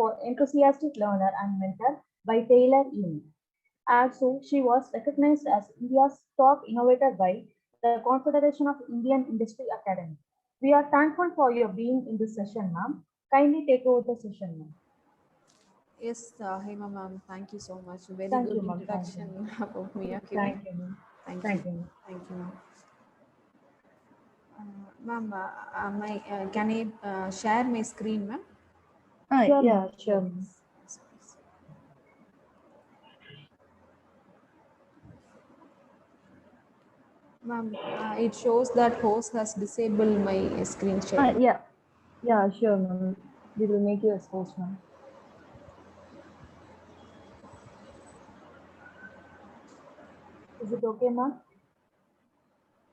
for enthusiastic learner and mentor by Taylor Uni. Also, she was recognized as India's top innovator by the Confederation of Indian Industry Academy. We are thankful for your being in this session, ma'am. Kindly take over the session, ma'am. Yes, Hema ma'am, thank you so much. Very Thank good you, ma'am. Thank you. introduction about Miyake. Thank you, ma'am. Thank you. Thank you, ma'am. Thank you, ma'am. Ma'am, can I share my screen, ma'am? Sure, Yeah, ma'am. sure. Yes, yes, please. Ma'am, it shows that host has disabled my screen share. Yeah, yeah, sure, ma'am. We will make you a host, ma'am. Is it okay, ma'am?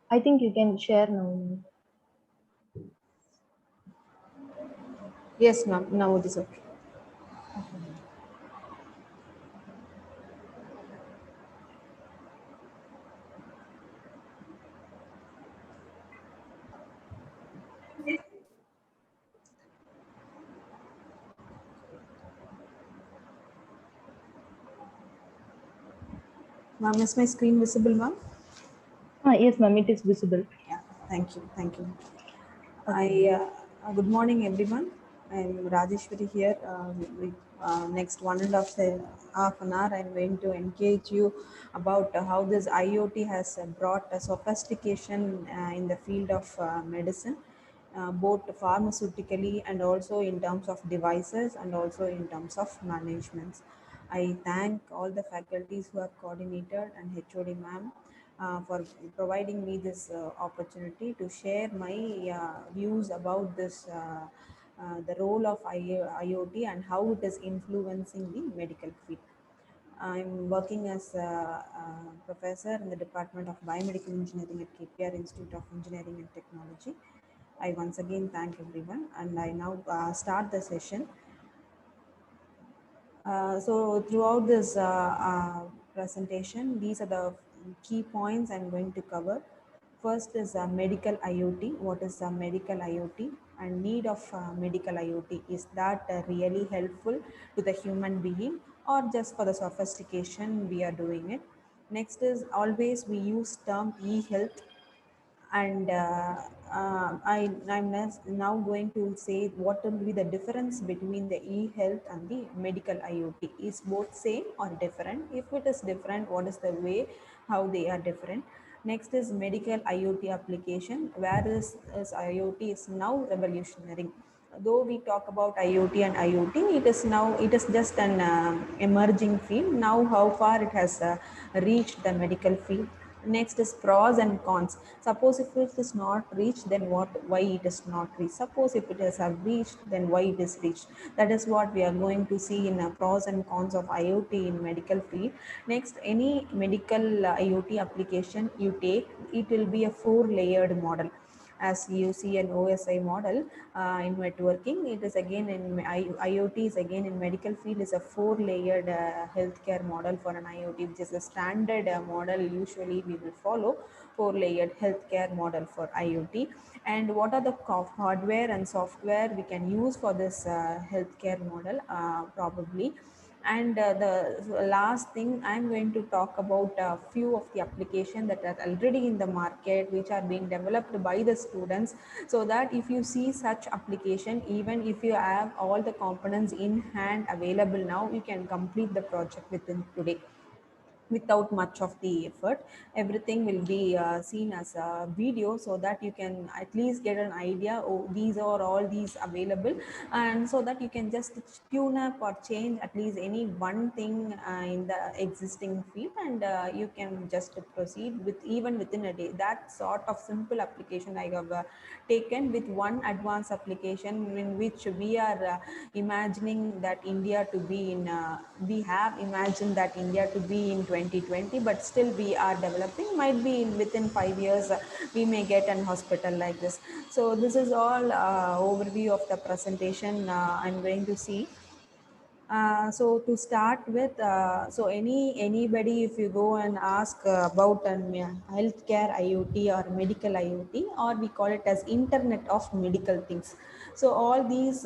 I think you can share now, ma'am. Yes, ma'am. Now it is okay. Okay, ma'am. Ma'am, is my screen visible, ma'am? Yes, ma'am, it is visible. Yeah. Thank you. Thank you. Okay, I ma'am. Good morning, everyone. I'm Rajeshwari here. Next 1.5 an hour, I'm going to engage you about how this IoT has brought a sophistication in the field of medicine, both pharmaceutically and also in terms of devices and also in terms of management. I thank all the faculties who have coordinated and HOD ma'am for providing me this opportunity to share my views about this, the role of IoT and how it is influencing the medical field. I'm working as a professor in the Department of Biomedical Engineering at KPR Institute of Engineering and Technology. I once again thank everyone, and I now start the session. So throughout this presentation, these are the key points I'm going to cover. First is medical IoT. What is medical IoT and need of medical IoT? Is that really helpful to the human being or just for the sophistication we are doing it? Next is always we use term e-health, and I'm now going to say what will be the difference between the e-health and the medical IoT. Is both same or different? If it is different, what is the way how they are different? Next is medical IoT application, where is IoT is now revolutionary. Though we talk about IoT and IoT, it is just an emerging field. Now how far it has reached the medical field. Next is pros and cons. Suppose if it is not reached, then why it is not reached? Suppose if it is have reached, then why it is reached? That is what we are going to see in pros and cons of IoT in medical field. Next, any medical IoT application you take, it will be a 4-layered model. As you see an OSI model in networking, it is again in IoT is again in medical field is a 4-layered healthcare model for an IoT, which is a standard model usually we will follow, 4-layered healthcare model for IoT. And what are the hardware and software we can use for this healthcare model? Probably. And the last thing, I'm going to talk about a few of the applications that are already in the market, which are being developed by the students, so that if you see such application, even if you have all the components in hand available now, you can complete the project within today without much of the effort. Everything will be seen as a video, so that you can at least get an idea, oh, these are all these available, and so that you can just tune up or change at least any one thing in the existing field, and you can just proceed with even within a day. That sort of simple application I have taken with one advanced application, in which we are imagining that India to be in we have imagined that India to be in 2020, but still we are developing. Might be in within 5 years we may get an hospital like this. So this is all overview of the presentation I'm going to see. So to start with, so anybody, if you go and ask about an healthcare IoT or medical IoT, or we call it as Internet of Medical Things. So all these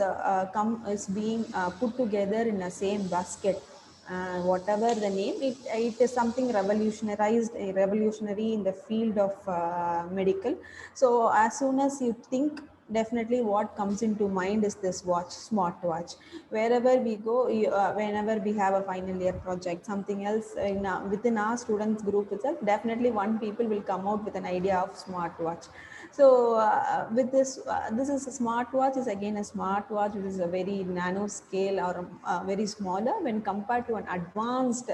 come is being put together in a same basket. Whatever the name, it is something revolutionary in the field of medical. So as soon as you think, definitely what comes into mind is this smartwatch. Wherever we go, whenever we have a final year project, something else within our students group itself, definitely one people will come out with an idea of smartwatch. So with this is a smartwatch, is again a smartwatch which is a very nano scale, or very smaller when compared to an advanced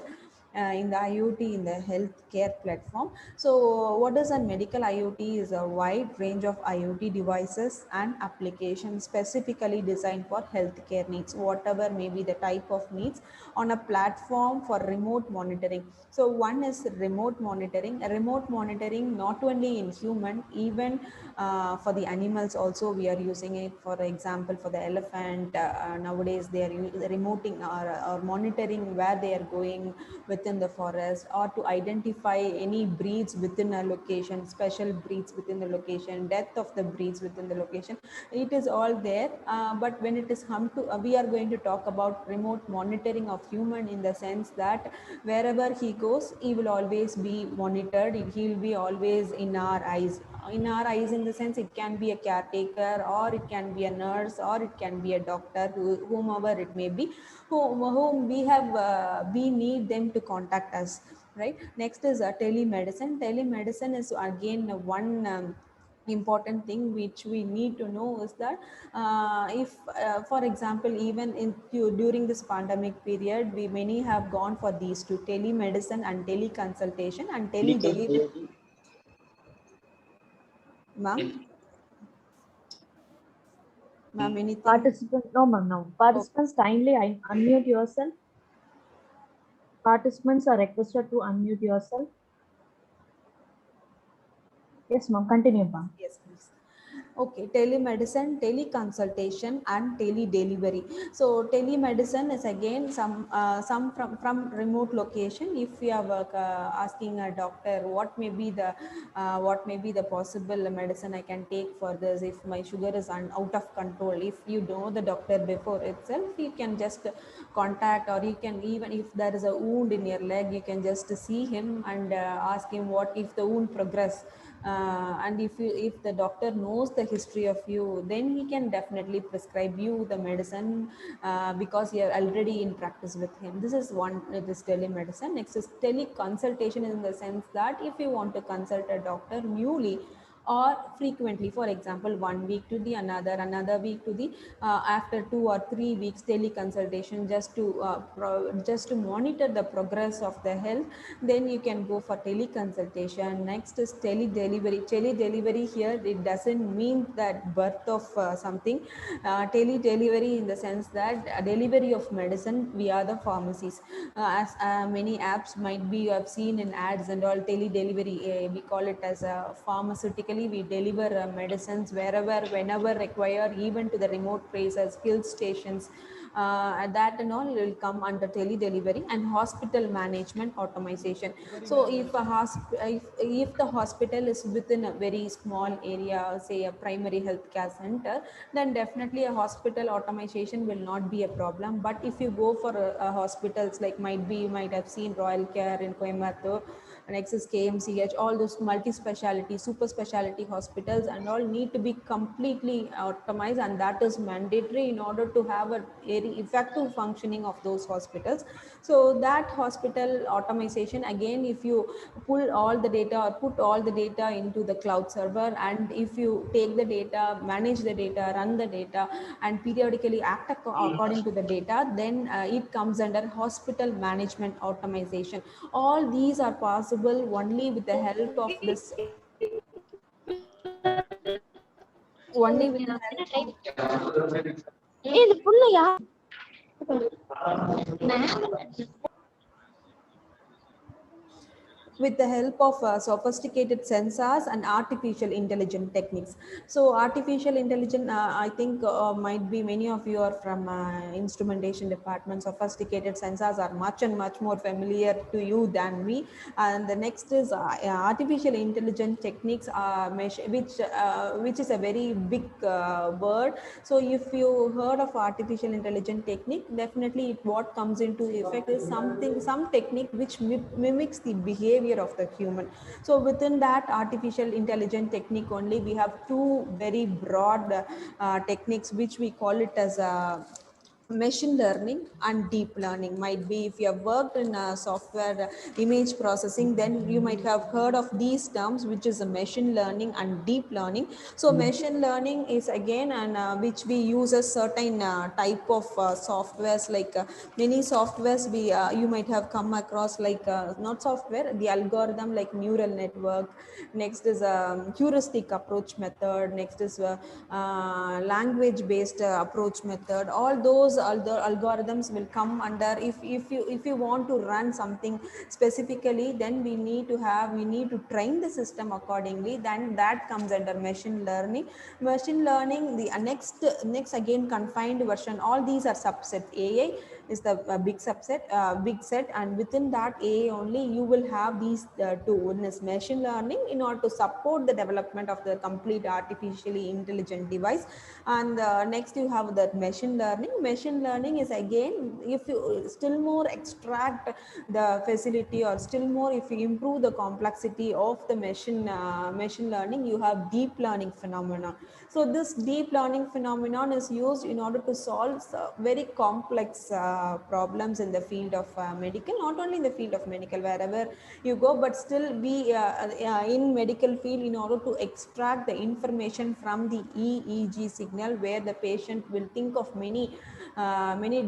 in the IoT in the healthcare platform. So what is a medical IoT is a wide range of IoT devices and applications specifically designed for healthcare needs, whatever may be the type of needs, on a platform for remote monitoring. So one is remote monitoring. Remote monitoring not only in human, even for the animals also we are using it. For example, for the elephant, nowadays they are remoting or monitoring where they are going within the forest, or to identify any breeds within a location, special breeds within the location, death of the breeds within the location. It is all there. But when it is come to we are going to talk about remote monitoring of human, in the sense that wherever he goes, he will always be monitored. He will be always in our eyes. In our eyes, in the sense, it can be a caretaker, or it can be a nurse, or it can be a doctor, whomever it may be, whom we need them to contact us, right? Next is telemedicine. Telemedicine is again one important thing which we need to know, is that if for example, even during this pandemic period, we many have gone for these two, telemedicine and teleconsultation and tele-delivery. Ma'am, anything? Participant, no, ma'am, no. Participants, kindly unmute yourself. Participants are requested to unmute yourself. Yes, ma'am. Continue, ma'am. Yes, please. Okay, telemedicine, teleconsultation, and tele-delivery. So telemedicine is again some from remote location. If we are asking a doctor what may be the possible medicine I can take for this, if my sugar is out of control, if you know the doctor before itself, you can just contact, or you can, even if there is a wound in your leg, you can just see him and ask him what if the wound progress. And if the doctor knows the history of you, then he can definitely prescribe you the medicine, because you are already in practice with him. This is one, this telemedicine. Next is teleconsultation, in the sense that if you want to consult a doctor newly or frequently, for example, 1 week to the another week to the after 2 or 3 weeks, teleconsultation, just to monitor the progress of the health, then you can go for teleconsultation. Next is tele-delivery. Tele-delivery, here it doesn't mean that birth of something. Tele-delivery in the sense that delivery of medicine via the pharmacies. As many apps might be, you have seen in ads and all, tele-delivery, we call it as pharmaceutically, we deliver medicines wherever, whenever required, even to the remote places, hill stations. That and all will come under tele-delivery. And hospital management automation. So if the hospital is within a very small area, say a primary health care center, then definitely a hospital automation will not be a problem. But if you go for hospitals, like you might have seen Royal Care in Coimbatore, next is KMCH, all those multi-speciality, super speciality hospitals and all need to be completely optimized, and that is mandatory in order to have a very effective functioning of those hospitals. So that hospital automation, again, if you pull all the data or put all the data into the cloud server, and if you take the data, manage the data, run the data, and periodically act according to the data, then it comes under hospital management automation. All these are possible only with the help of this, only with the help of இது புள்ள யார் with the help of sophisticated sensors and artificial intelligence techniques. So artificial intelligence, I think might be many of you are from instrumentation department. Sophisticated sensors are much and much more familiar to you than me. And the next is artificial intelligence techniques, which is a very big word. So if you heard of artificial intelligence technique, definitely what comes into effect is some technique which mimics the behavior of the human. So within that artificial intelligence technique only, we have two very broad techniques which we call it as machine learning and deep learning. Might be if you have worked in software image processing, then you might have heard of these terms, which is a machine learning and deep learning. So machine learning is again and which we use a certain type of softwares, like many softwares we you might have come across, like not software, the algorithm, like neural network. Next is heuristic approach method. Next is language based approach method. All those algorithms will come under, if you want to run something specifically, then we need to train the system accordingly, then that comes under machine learning. Machine learning, the next again confined version. All these are subset. AI is the big subset, big set, and within that AI only you will have these two. One is machine learning, in order to support the development of the complete artificially intelligent device. And next you have that machine learning. Machine learning is again, if you still more extract the facility, or still more if you improve the complexity of the machine learning, you have deep learning phenomenon. So this deep learning phenomenon is used in order to solve very complex problems in the field of medical, not only in the field of medical, wherever you go, but still we in medical field, in order to extract the information from the EEG signal, where the patient will think of many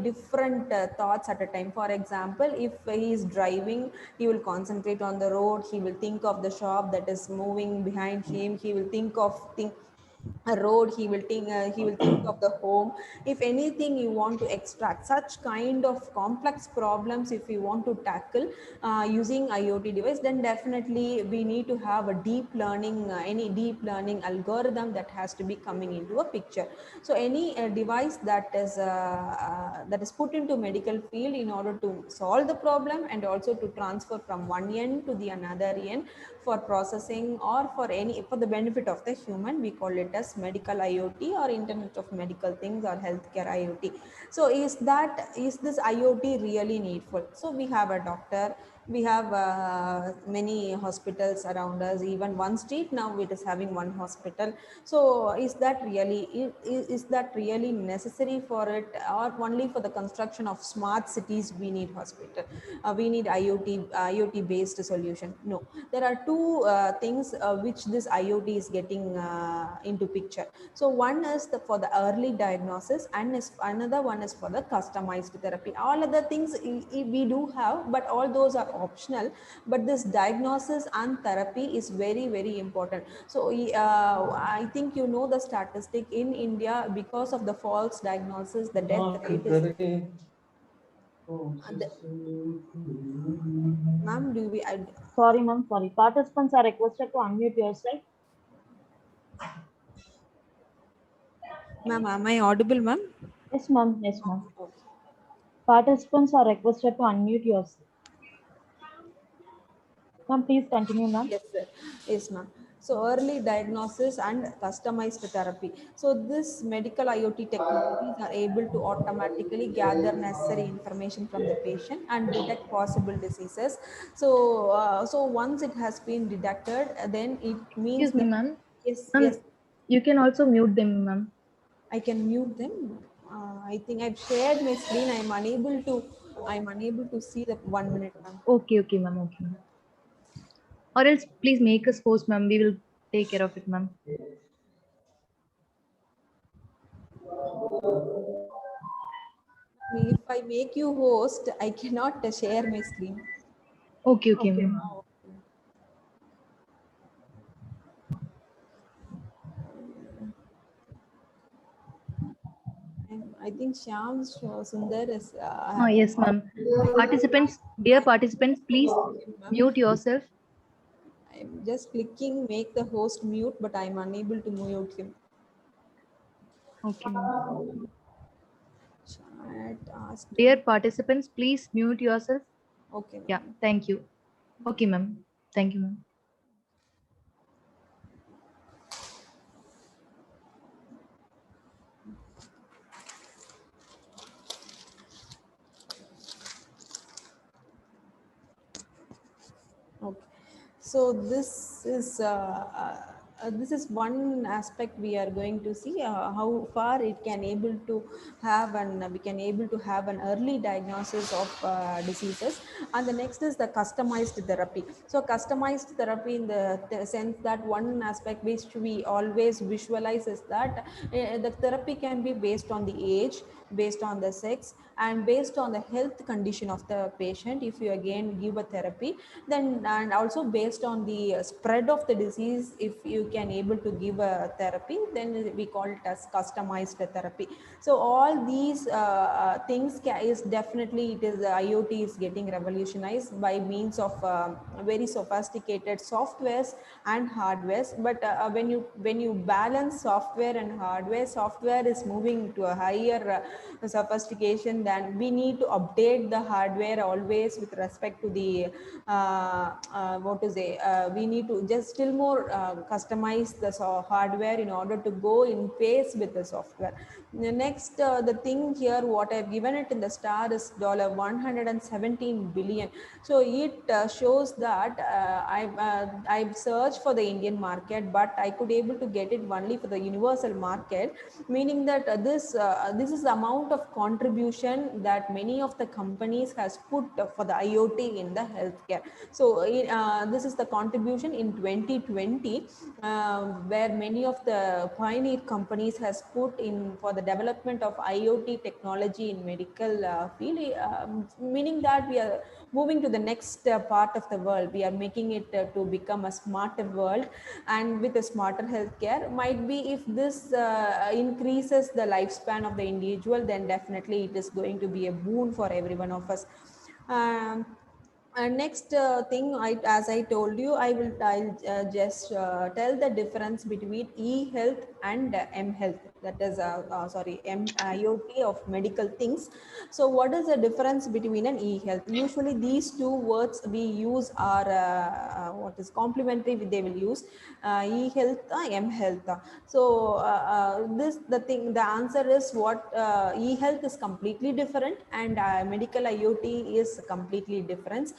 different thoughts at a time. For example, if he is driving, he will concentrate on the road, he will think of the shop that is moving behind him, he will think of a road, he will think of the home. If anything you want to extract such kind of complex problems, if you want to tackle using IoT device, then definitely we need to have a deep learning, any deep learning algorithm that has to be coming into a picture. So any device that is put into medical field in order to solve the problem, and also to transfer from one end to the another end for processing, or for the benefit of the human, we call it as medical IoT, or Internet of Medical Things, or healthcare IoT. So is this IoT really needful? So we have a doctor, we have many hospitals around us, even one street now it is having one hospital. So is that really necessary for it, or only for the construction of smart cities we need hospital, we need IoT based solution? No, there are two things which this IoT is getting into picture. So one is for the early diagnosis, and another one is for the customized therapy. All other things we do have, but all those are optional. But this diagnosis and therapy is very, very important. So I think you know the statistic in India, because of the false diagnosis, the death rate is. Ma'am, Sorry, ma'am. Sorry. Participants are requested to unmute yourself. ma'am, am I audible, ma'am? Yes, ma'am. Yes, ma'am. Participants are requested to unmute yourself. Ma'am, please continue, ma'am. Yes, sir. Yes, ma'am. So early diagnosis and customized therapy. So this medical IoT technologies are able to automatically gather necessary information from the patient and detect possible diseases. So once it has been detected, then it means Excuse me, that ma'am. yes, Ma'am, yes, you can also mute them, ma'am. I can mute them. I think I've shared my screen. I'm unable to see the 1 minute, ma'am. Okay, okay, ma'am. Okay, ma'am. Or else, please make us host, ma'am. We will take care of it, ma'am. If I make you host, I cannot share my screen. Okay, okay, Okay, ma'am. ma'am. I think Shyam Sundar is. Yes, ma'am. Participants, dear participants, please mute yourself. I'm just clicking make the host mute, but I'm unable to mute him. Okay, ma'am. Chat asked. Dear participants, please mute yourself. Okay, Yeah, ma'am. thank you. Okay, ma'am. Thank you, ma'am. Okay. So this is one aspect we are going to see how far it can able to have, and we can able to have an early diagnosis of diseases. And the next is the customized therapy. So customized therapy in the sense that one aspect which we always visualize is that the therapy can be based on the age, based on the sex, and based on the health condition of the patient. If you again give a therapy, then, and also based on the spread of the disease, if you can able to give a therapy, then we call it as customized therapy. So all these things is definitely, it is the IoT is getting revolutionized by means of very sophisticated softwares and hardwares. But when you balance software and hardware, software is moving to a higher sophistication, than we need to update the hardware always with respect to the what to say, we need to just still more customize the hardware in order to go in pace with the software. The next the thing here what I've given it in the star is $117 billion. So it shows that I've searched for the Indian market, but I could able to get it only for the universal market, meaning that this is the amount of contribution that many of the companies has put for the IoT in the healthcare. So this is the contribution in 2020, where many of the pioneer companies has put in for the development of IoT technology in medical field, meaning that we are moving to the next part of the world. We are making it to become a smarter world, and with a smarter healthcare. Might be if this increases the lifespan of the individual, then definitely it is going to be a boon for every one of us. um, and next thing, as I told you, I'll just tell the difference between e-health and m-health. That is, sorry, IoT of medical things. So, what is the difference between an e-health? Usually, these two words we use are what is complementary. They will use e-health, m-health. So, this the thing. The answer is what e-health is completely different, and medical IoT is completely different.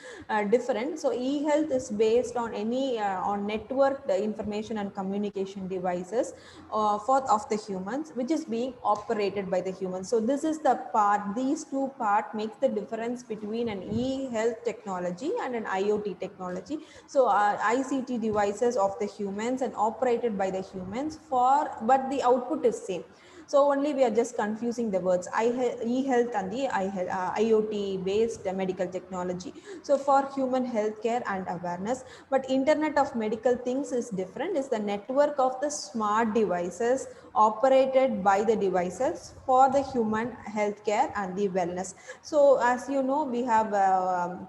So e-health is based on any on network the information and communication devices for of the humans, which is being operated by the humans. So this is the part, these two part makes the difference between an e-health technology and an IoT technology. So ICT devices of the humans and operated by the humans, for but the output is same. So only we are just confusing the words e-health and the IoT based medical technology. So for human healthcare and awareness, but Internet of Medical Things is different. Is the network of the smart devices operated by the devices for the human healthcare and the wellness. So as you know, we have a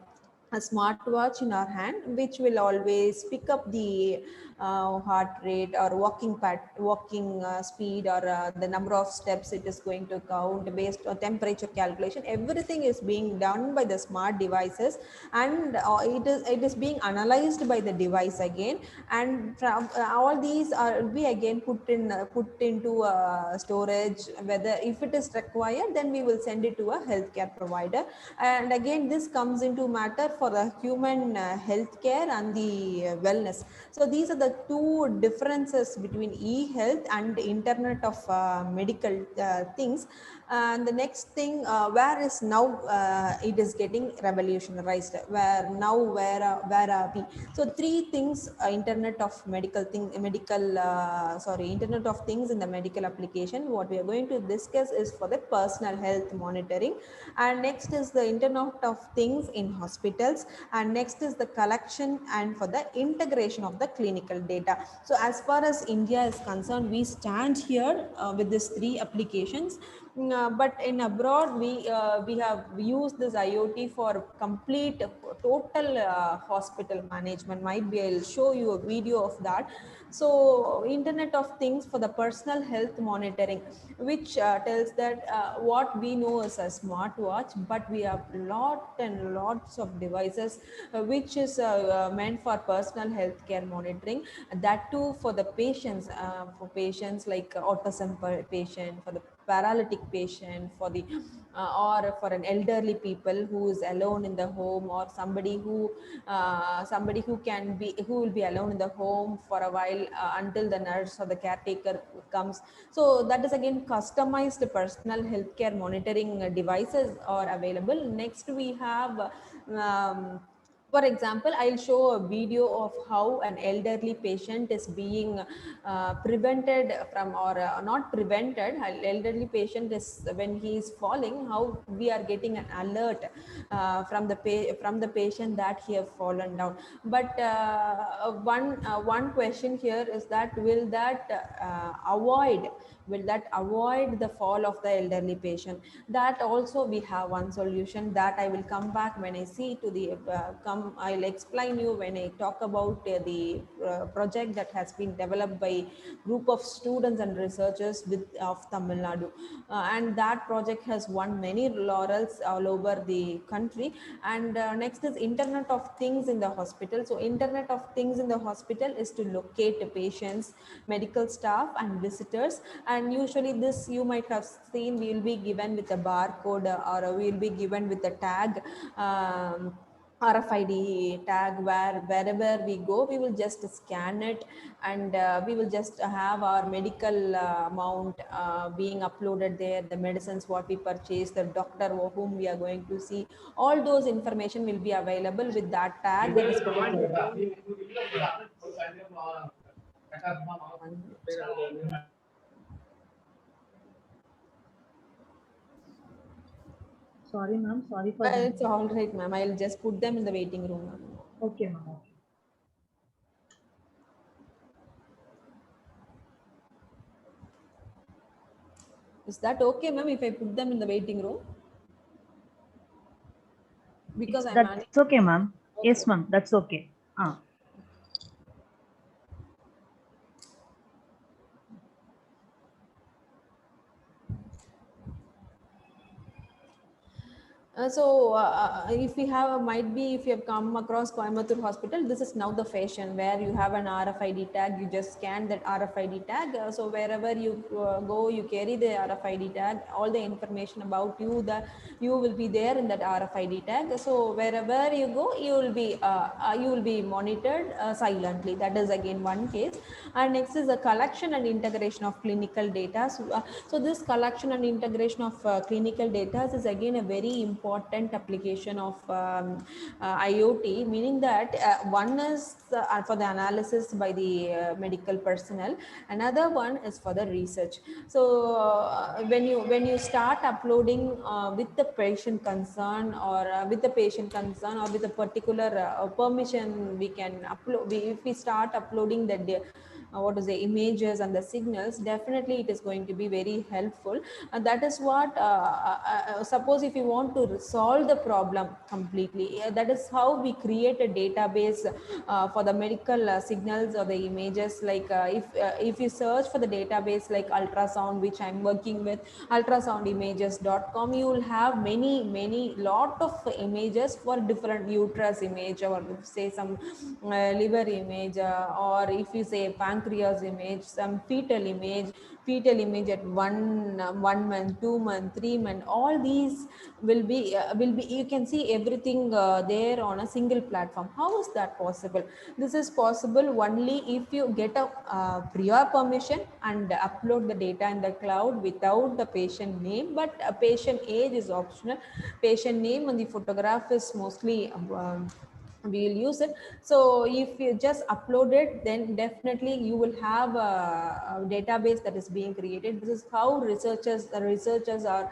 smartwatch in our hand, which will always pick up the heart rate or walking speed, or the number of steps it is going to count based on temperature calculation. Everything is being done by the smart devices, and it is being analyzed by the device again, and from all these are we again put into storage. Whether if it is required, then we will send it to a healthcare provider. And again, this comes into matter for the human healthcare and the wellness. So these are the two differences between e-health and Internet of Medical Things. And the next thing, where is now it is getting revolutionized. Where are we? So three things: Internet of Medical Internet of Things in the medical application. What we are going to discuss is for the personal health monitoring, and next is the Internet of Things in hospitals, and next is the collection and for the integration of the clinical data. So as far as India is concerned, we stand here with these three applications, But in abroad, we have used this IoT for complete total hospital management. Might be I'll show you a video of that. So Internet of Things for the personal health monitoring, which tells that what we know is a smartwatch, but we have lot and lots of devices which is meant for personal health care monitoring. That too for patients like autism patient, for the paralytic patient, for the or for an elderly people who is alone in the home, or somebody who will be alone in the home for a while until the nurse or the caretaker comes. So that is again customized personal healthcare monitoring devices are available. Next we have for example, I'll show a video of how an elderly patient is being prevented from, or not prevented. An elderly patient is, when he is falling, how we are getting an alert from the patient that he have fallen down. But one question here is that will that avoid the fall of the elderly patient? That also we have one solution that I will come back when I see to the I'll explain you when I talk about the project that has been developed by group of students and researchers of Tamil Nadu, and that project has won many laurels all over the country. And next is Internet of Things in the hospital. So Internet of Things in the hospital is to locate the patients, medical staff and visitors. And usually this you might have seen, we will be given with a barcode, or we will be given with a tag, RFID tag, where wherever we go, we will just scan it, and we will just have our medical amount being uploaded there, the medicines what we purchase, the doctor whom we are going to see, all those information will be available with that tag that is called. One minute. Sorry, ma'am. Sorry for that. It's all right, ma'am. I'll just put them in the waiting room, ma'am. Okay, ma'am. Okay. Is that okay, ma'am, if I put them in the waiting room? Because I'm That's okay, ma'am. okay. Yes, ma'am. That's okay. If we have, might be if you have come across Coimbatore Hospital, this is now the fashion where you have an RFID tag. You just scan that RFID tag. So wherever you go, you carry the RFID tag. All the information about you, you will be there in that RFID tag. So wherever you go, you will be monitored silently. That is again one case. And next is the collection and integration of clinical data. So this collection and integration of clinical data is again a very important application of IoT, meaning that one is for the analysis by the medical personnel, another one is for the research. So when you start uploading with the patient concern, or with a particular permission, we can upload. If we start uploading the what is the images and the signals, definitely it is going to be very helpful. And that is what suppose if you want to solve the problem completely, that is how we create a database for the medical signals or the images. Like if you search for the database like ultrasound, which I'm working with, ultrasoundimages.com, you will have many lot of images for different uterus image, or say some liver image, or if you say pancreas image, some fetal image at 1 month, 2 month, 3 month. All these will be you can see everything there on a single platform. How is that possible? This is possible only if you get a prior permission and upload the data in the cloud without the patient name, but a patient age is optional. Patient name and the photograph is mostly we will use it. So if you just upload it, then definitely you will have a database that is being created. This is how the researchers are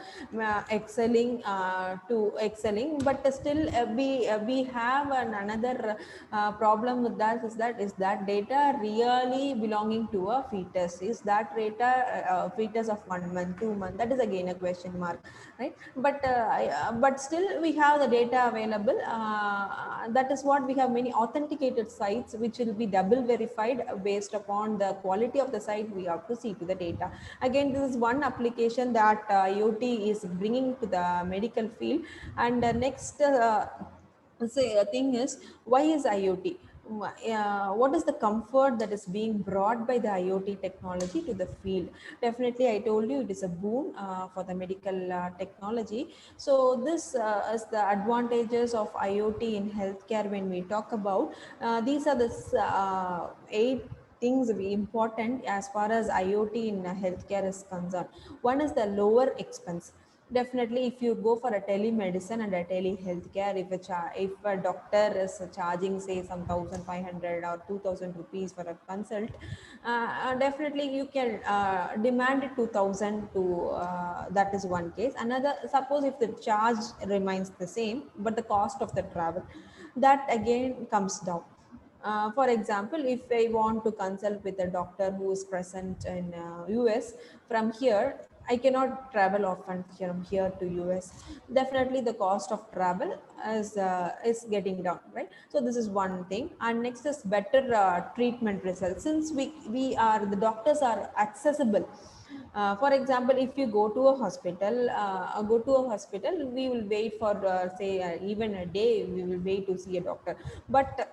excelling to excelling. But still we have another problem with that, is that data really belonging to a fetus? Is that data fetus of 1 month, 2 month? That is again a question mark, right? But still we have the data available. That is what we have, many authenticated sites which will be double verified. Based upon the quality of the site, we have to see to the data. Again, this is one application that IoT is bringing to the medical field. And next thing is, why is IoT? What is the comfort that is being brought by the IoT technology to the field? Definitely, I told you it is a boon for the medical technology. So this is the advantages of IoT in healthcare. When we talk about these are the 8 things we important as far as IoT in healthcare is concerned. One is the lower expense. Definitely, if you go for a telemedicine and a telehealthcare, if a doctor is charging say some 1,500 or 2,000 rupees for a consult, definitely you can demand it 2,000 to that is one case. Another, suppose if the charge remains the same, but the cost of the travel, that again comes down. For example, if I want to consult with a doctor who is present in US, from here I cannot travel often from here to US. Definitely, the cost of travel is getting down, right? So this is one thing. And next is better treatment results. Since the doctors are accessible. For example, if you go to a hospital, we will wait for say even a day. We will wait to see a doctor, but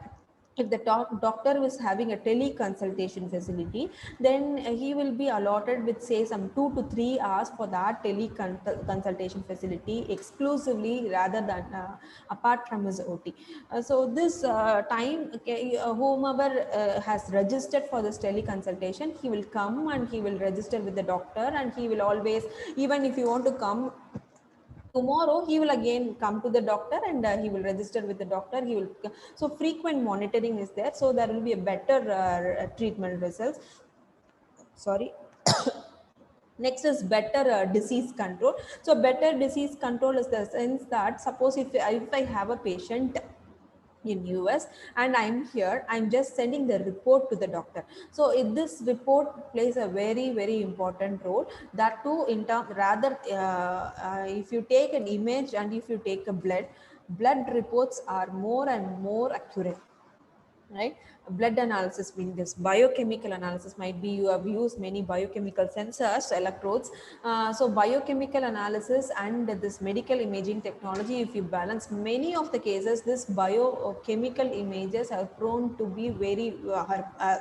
if the doctor is having a teleconsultation facility, then he will be allotted with say some 2 to 3 hours for that teleconsultation facility exclusively, rather than apart from his OT. So this time, okay, whomever has registered for this teleconsultation, he will come and he will register with the doctor, and he will always, even if you want to come tomorrow, he will again come to the doctor, and he will register with the doctor. So frequent monitoring is there, so there will be a better treatment results. Sorry. Next is better disease control. So better disease control is the sense that, suppose if I have a patient in US and I'm here, I'm just sending the report to the doctor. So if this report plays a very, very important role, that too in term, rather if you take an image and if you take a blood reports are more and more accurate, right? Blood analysis, being this biochemical analysis, might be you have used many biochemical sensors, electrodes. So biochemical analysis and this medical imaging technology, if you balance, many of the cases this biochemical images are prone to be very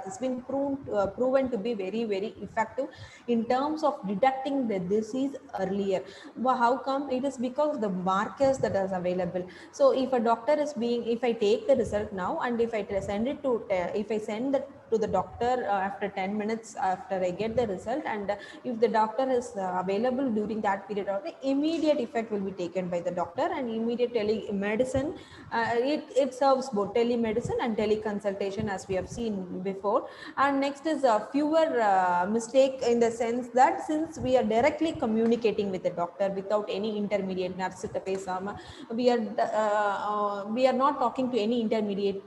it's been proven to be very, very effective in terms of detecting the disease earlier. Well, how come? It is because of the markers that is available. So if a doctor is being, if I take the result now, and if I send it to if I send that to the doctor after 10 minutes after I get the result, and if the doctor is available during that period of time, immediate effect will be taken by the doctor, and immediate telemedicine, it serves both telemedicine and teleconsultation, as we have seen before. And next is fewer mistake, in the sense that since we are directly communicating with the doctor without any intermediate nurse, we are not talking to any intermediate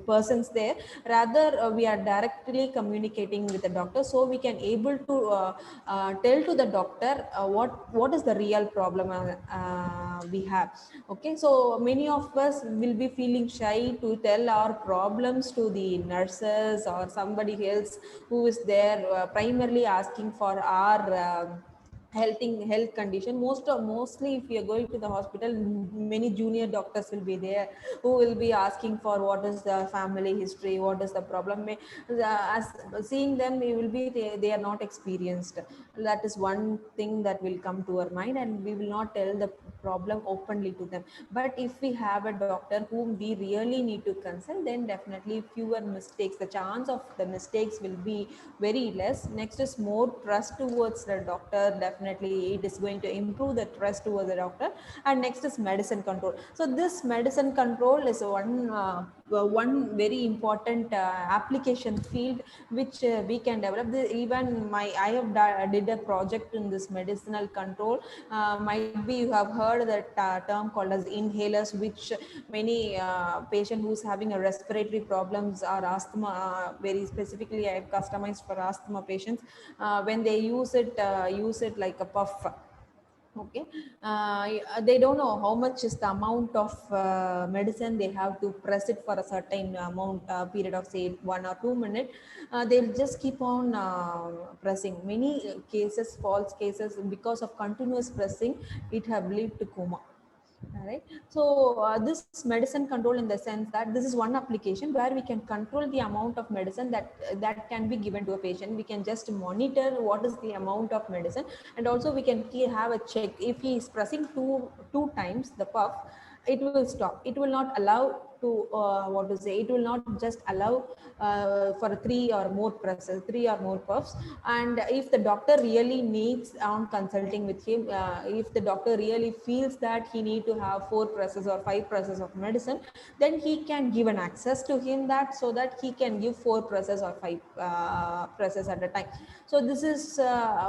persons there. Rather we are directly communicating with the doctor, so we can able to tell to the doctor what is the real problem we have. Okay, so many of us will be feeling shy to tell our problems to the nurses or somebody else who is there primarily asking for our health condition. Mostly if we are going to the hospital, many junior doctors will be there who will be asking for what is the family history, what is the problem. As seeing them, we will be, they are not experienced. That is one thing that will come to our mind, and we will not tell the problem openly to them. But if we have a doctor whom we really need to consult, then definitely fewer mistakes, the chance of the mistakes will be very less. Next is more trust towards the doctor. Definitely it is going to improve the trust towards the doctor. And next is medicine control. So this medicine control is one very important application field which we can develop. Even I have did a project in this medicinal control. Might be you have heard that term called as inhalers, which many patient who's having a respiratory problems or asthma, very specifically I have customized for asthma patients. When they use it like a puff. Okay, they don't know how much is the amount of medicine they have to press it for a certain amount period of say 1 or 2 minutes. They'll just keep on pressing. Many cases, false cases, because of continuous pressing, it have led to coma. All right. So this medicine control, in the sense that this is one application where we can control the amount of medicine that can be given to a patient. We can just monitor what is the amount of medicine, and also we can have a check. If he is pressing two times the puff, it will stop. It will not allow to what to say. It will not just allow for three or more puffs. And if the doctor really needs on consulting with him, if the doctor really feels that he need to have 4 presses or 5 presses of medicine, then he can give an access to him, that so that he can give 4 presses or 5 presses at a time. So this is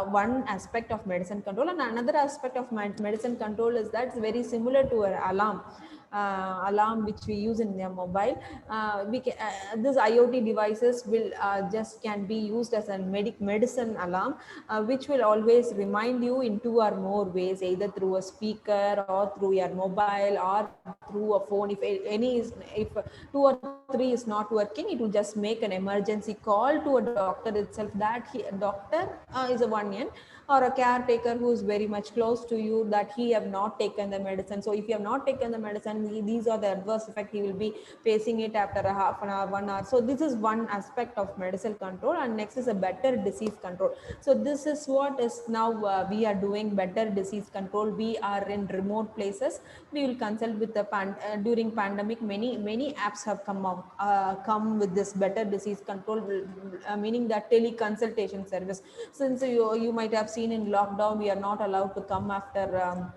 one aspect of medicine control. And another aspect of medicine control is that it's very similar to an alarm which we use in the mobile. This IoT devices will just can be used as a medicine alarm, which will always remind you in 2 or more ways, either through a speaker or through your mobile or through a phone. If 2 or 3 is not working, it will just make an emergency call to a doctor itself, that doctor is a one end, or a caretaker who is very much close to you, that he have not taken the medicine. So if you have not taken the medicine, these are the adverse effect he will be facing it after a half an hour, 1 hour. So this is one aspect of medical control. And next is a better disease control. So this is what is now we are doing better disease control. We are in remote places. We will consult with the during pandemic, many apps have come with this better disease control, meaning that teleconsultation service. Since you might have seen in lockdown, we are not allowed to come after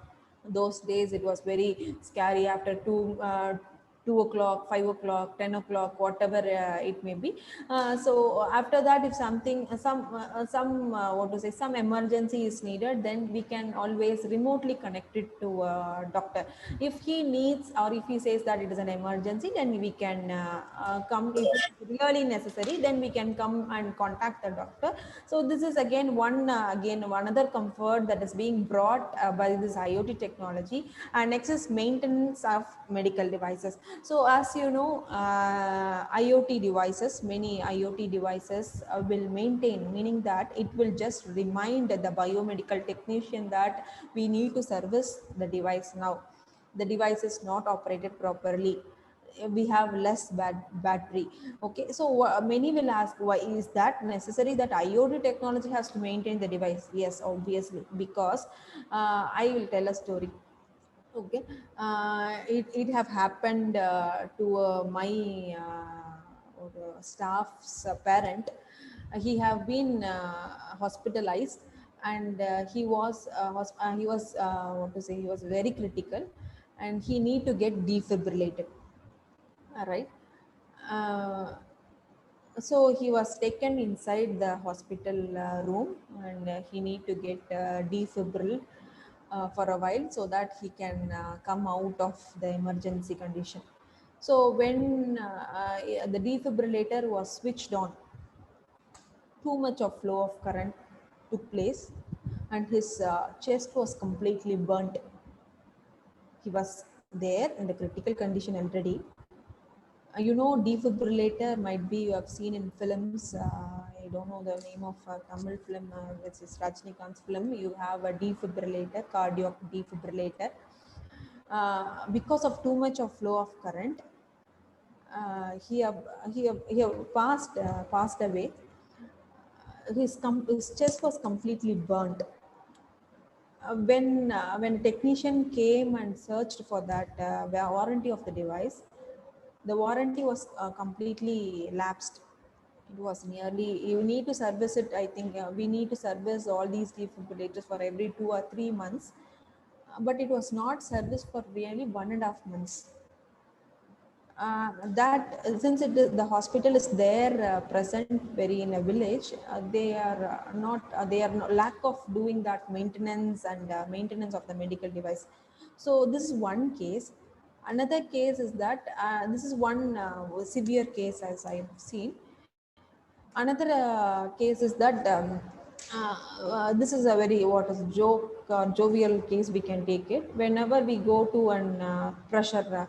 those days. It was very scary after 2 o'clock, 5 o'clock, 10 o'clock, whatever it may be. So after that, if something, what to say, some emergency is needed, then we can always remotely connect it to a doctor. If he needs, or if he says that it is an emergency, then we can come. If it's really necessary, then we can come and contact the doctor. So this is again one other comfort that is being brought by this IoT technology. And next is maintenance of medical devices. So as you know, many IoT devices will maintain, meaning that it will just remind the biomedical technician that we need to service the device now. The device is not operated properly, we have less battery. Okay, so many will ask, why is that necessary that IoT technology has to maintain the device? Yes, obviously, because I will tell a story. Okay, it have happened to my staff's parent. He have been hospitalized, and he was what to say, he was very critical, and he need to get defibrillated. All right. Uh, so he was taken inside the hospital room, and he need to get defibrill for a while, so that he can come out of the emergency condition. So when the defibrillator was switched on, too much of flow of current took place, and his chest was completely burnt. He was there in the critical condition already. You know, defibrillator might be you have seen in films. I don't know the name of Tamil film, which is Rajnikant's film. You have a defibrillator, cardiac defibrillator. Because of too much of flow of current, he have passed away. His chest was completely burnt. when a technician came and searched for that warranty of the device, the warranty was completely lapsed. It was nearly, you need to service it. I think we need to service all these defibrillators for every 2 or 3 months, but it was not serviced for really 1.5 months. That since it is, the hospital is there present very in a village, they are not they are not, lack of doing that maintenance and maintenance of the medical device. So this is one case. Another case is that this is one severe case as I have seen. Another case is that this is a very what is joke jovial case. We can take it whenever we go to an pressure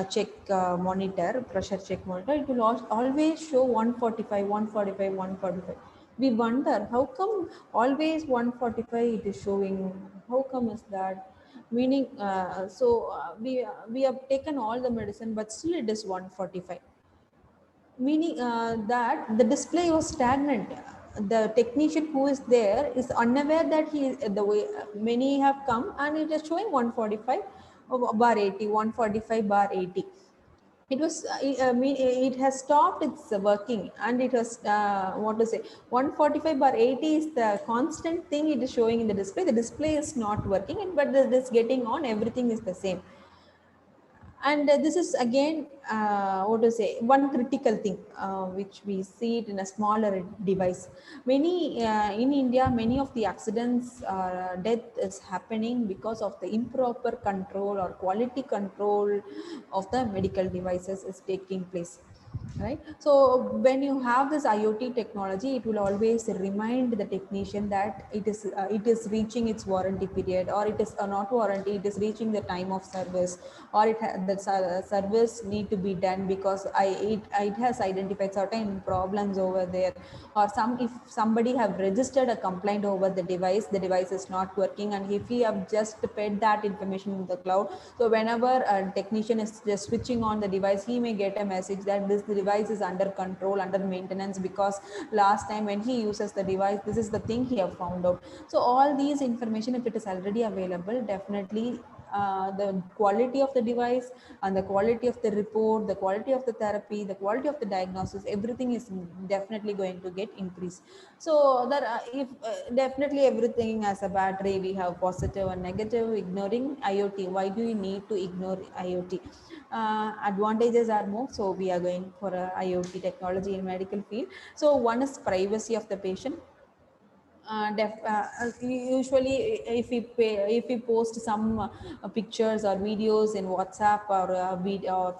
check monitor, pressure check monitor. It will always show 145, 145, 145. We wonder how come always 145 it is showing. How come is that? Meaning, we have taken all the medicine, but still it is 145, meaning that the display was stagnant. The technician who is there is unaware that he the way many have come and it is showing 145 bar 80, 145 bar 80. It was it has stopped its working, and it was what to say, 145 bar 80 is the constant thing it is showing in the display. The display is not working, but this getting on, everything is the same. And this is again what to say, one critical thing which we see it in a smaller device. Many in India, many of the accidents death is happening because of the improper control or quality control of the medical devices is taking place, right? So when you have this IoT technology, it will always remind the technician that it is reaching its warranty period, or it is not warranty, it is reaching the time of service, or the service need to be done because it has identified certain problems over there, or if somebody have registered a complaint over the device is not working, and if he have just fed that information in the cloud, so whenever a technician is just switching on the device, he may get a message that this device is under control, under maintenance, because last time when he uses the device, this is the thing he have found out. So all these information, if it is already available, definitely the quality of the device and the quality of the report, the quality of the therapy, the quality of the diagnosis, everything is definitely going to get increased. So that if definitely everything as a battery, we have positive and negative. Ignoring IoT, why do we need to ignore IoT? Advantages are more, so we are going for a IoT technology in medical field. So one is privacy of the patient. Usually if we post some pictures or videos in WhatsApp or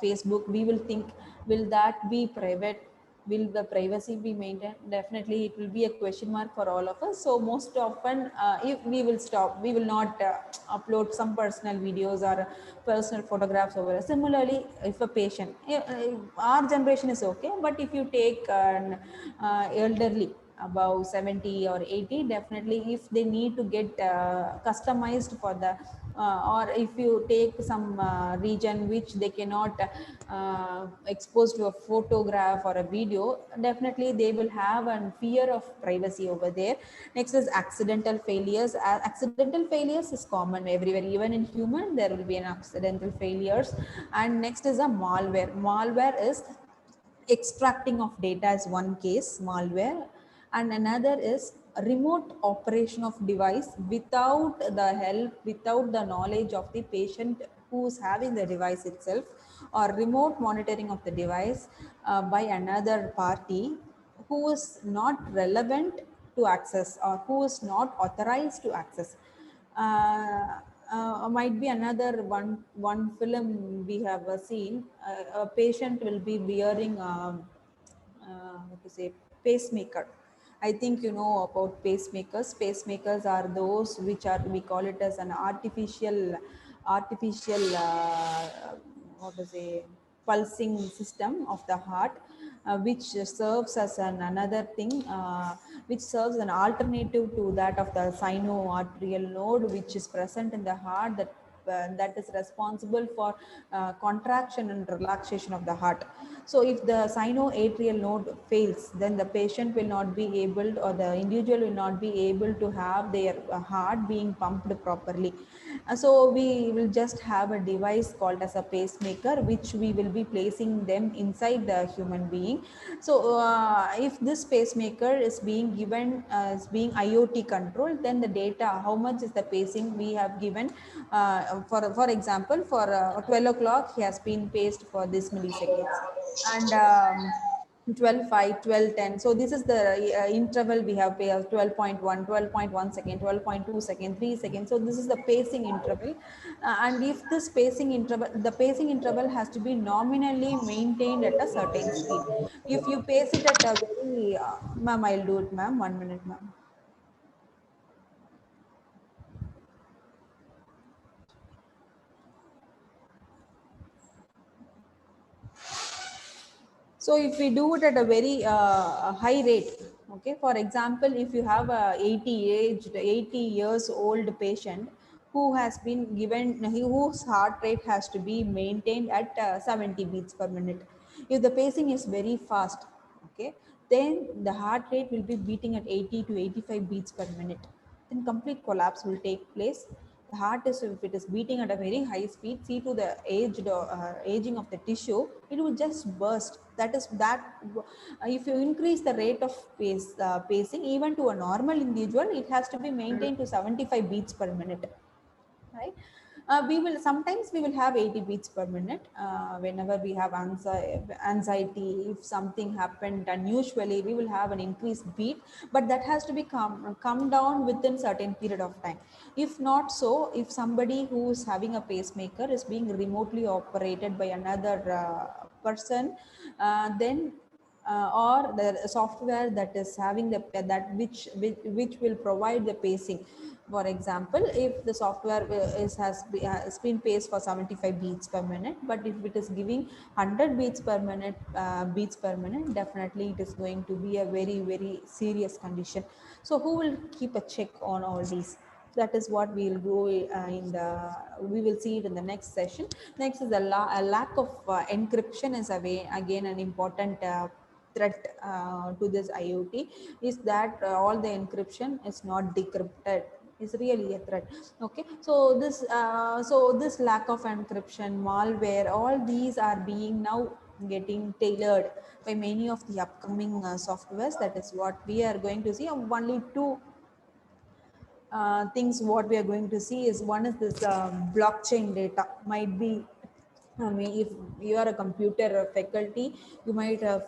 Facebook, we will think, will that be private? Will the privacy be maintained? Definitely it will be a question mark for all of us. So most often if we will stop, we will not upload some personal videos or personal photographs over. Similarly, if a patient, our generation is okay, but if you take an elderly above 70 or 80, definitely if they need to get customized for the or if you take some region which they cannot expose to a photograph or a video, definitely they will have a fear of privacy over there. Next is accidental failures. Accidental failures is common everywhere, even in human there will be an accidental failures. And next is a malware. Malware is extracting of data is one case, malware, and another is remote operation of device without the help, without the knowledge of the patient who is having the device itself, or remote monitoring of the device by another party who is not relevant to access or who is not authorized to access. Might be another one film we have seen. A patient will be wearing what to say, pacemaker. I think you know about pacemakers. Pacemakers are those which are, we call it as an artificial what to say, pulsing system of the heart, which serves as another thing, which serves an alternative to that of the sinoarterial node which is present in the heart, that that is responsible for contraction and relaxation of the heart. So if the sinoatrial node fails, then the patient will not be able, or the individual will not be able to have their heart being pumped properly. So we will just have a device called as a pacemaker, which we will be placing them inside the human being. So if this pacemaker is being given as being IoT controlled, then the data, how much is the pacing we have given, for example, for 12 o'clock he has been paced for this milliseconds, and 12 5 12 10. So this is the interval we have pay 12.1 12.1 second, 12.2 second, 3 seconds. So this is the pacing interval, and if this pacing interval, the pacing interval has to be nominally maintained at a certain speed. If you pace it at a very ma'am, I'll do it, ma'am, 1 minute, ma'am. So if we do it at a very high rate, okay, for example, if you have a 80 years old patient who has been given, whose heart rate has to be maintained at 70 beats per minute. If the pacing is very fast, okay, then the heart rate will be beating at 80 to 85 beats per minute. Then complete collapse will take place. The heart is, if it is beating at a very high speed, see to the aging of the tissue, it will just burst. That is that. If you increase the rate of pacing, even to a normal individual, it has to be maintained to 75 beats per minute, right? We will sometimes we will have 80 beats per minute whenever we have anxiety. If something happened unusually, we will have an increased beat, but that has to be come down within certain period of time. If not so, if somebody who is having a pacemaker is being remotely operated by another person, then or the software that is having the that which will provide the pacing. For example, if the software has been paced for 75 beats per minute, but if it is giving 100 beats per minute, definitely it is going to be a very very serious condition. So who will keep a check on all these? That is what we'll go we will see it in the next session. Next is a lack of encryption is again an important threat to this IoT, is that all the encryption is not decrypted, is really a threat. Okay, so this lack of encryption, malware, all these are being now getting tailored by many of the upcoming softwares. That is what we are going to see. Only two things what we are going to see is, one is this blockchain data might be, I mean, if you are a computer faculty, you might have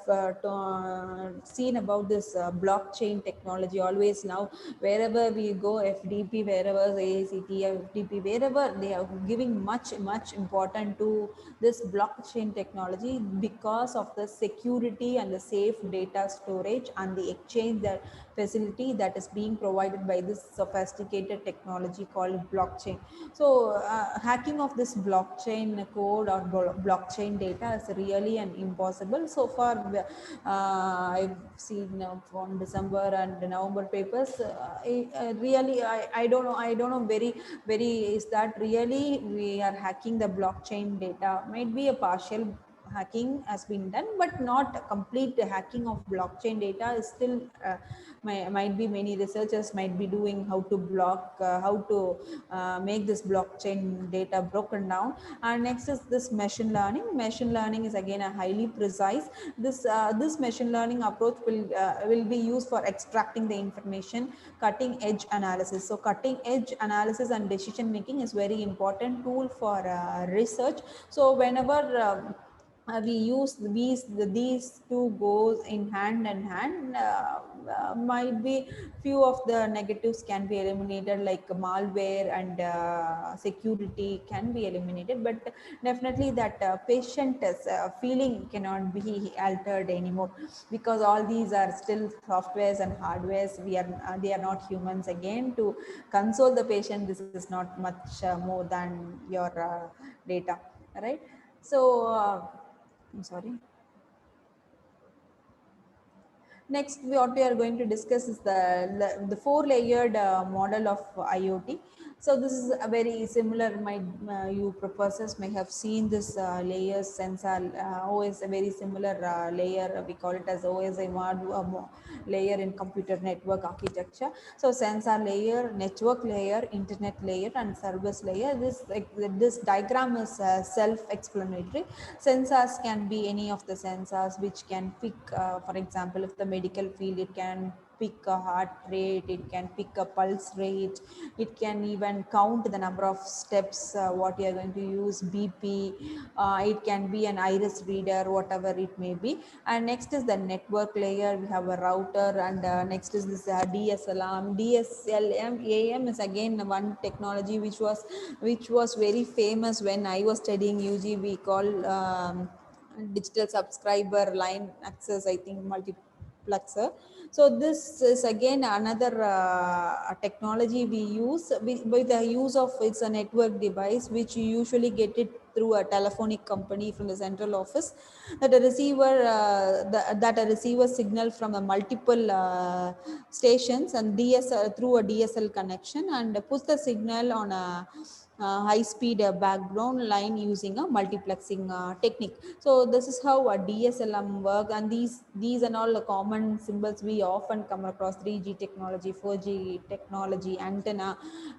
seen about this blockchain technology. Always now, wherever we go, FDP, wherever AICT, FDP, wherever they are giving much important to this blockchain technology, because of the security and the safe data storage and the exchange that facility that is being provided by this sophisticated technology called blockchain. So hacking of this blockchain code or blockchain data is really an impossible. So far I've seen from December and November papers, I don't know, very is that really we are hacking the blockchain data. Might be a partial hacking has been done, but not a complete hacking of blockchain data is still might be many researchers might be doing how to block, how to make this blockchain data broken down. And next is this machine learning. Machine learning is again a highly precise. This machine learning approach will be used for extracting the information, cutting edge analysis. So cutting edge analysis and decision making is very important tool for research. So whenever we use these two goes in hand and hand, might be few of the negatives can be eliminated, like malware and security can be eliminated, but definitely that patient feeling cannot be altered anymore, because all these are still softwares and hardwares. They are not humans. Again, to console the patient, this is not much more than your data, right? So I'm sorry. Next, what we are going to discuss is the four-layered model of IoT. So this is a very similar. You professors may have seen this layers sensor. OS a very similar layer. We call it as OS layer in computer network architecture. So sensor layer, network layer, internet layer, and service layer. This diagram is self-explanatory. Sensors can be any of the sensors which can pick, for example, if the medical field, it can pick a heart rate, it can pick a pulse rate, it can even count the number of steps what you are going to use, BP, it can be an iris reader, whatever it may be. And next is the network layer. We have a router, and next is this DSLM. DSLM is again one technology which was very famous when I was studying UG. We call digital subscriber line access, I think, multiplexer. So this is again another technology we use with the use of, it's a network device which you usually get it through a telephonic company from the central office, that a receiver that a receiver signal from a multiple stations and through a DSL connection, and puts the signal on a high speed background line using a multiplexing technique. So this is how a DSLM work, and these are all the common symbols we often come across: 3G technology, 4G technology, antenna,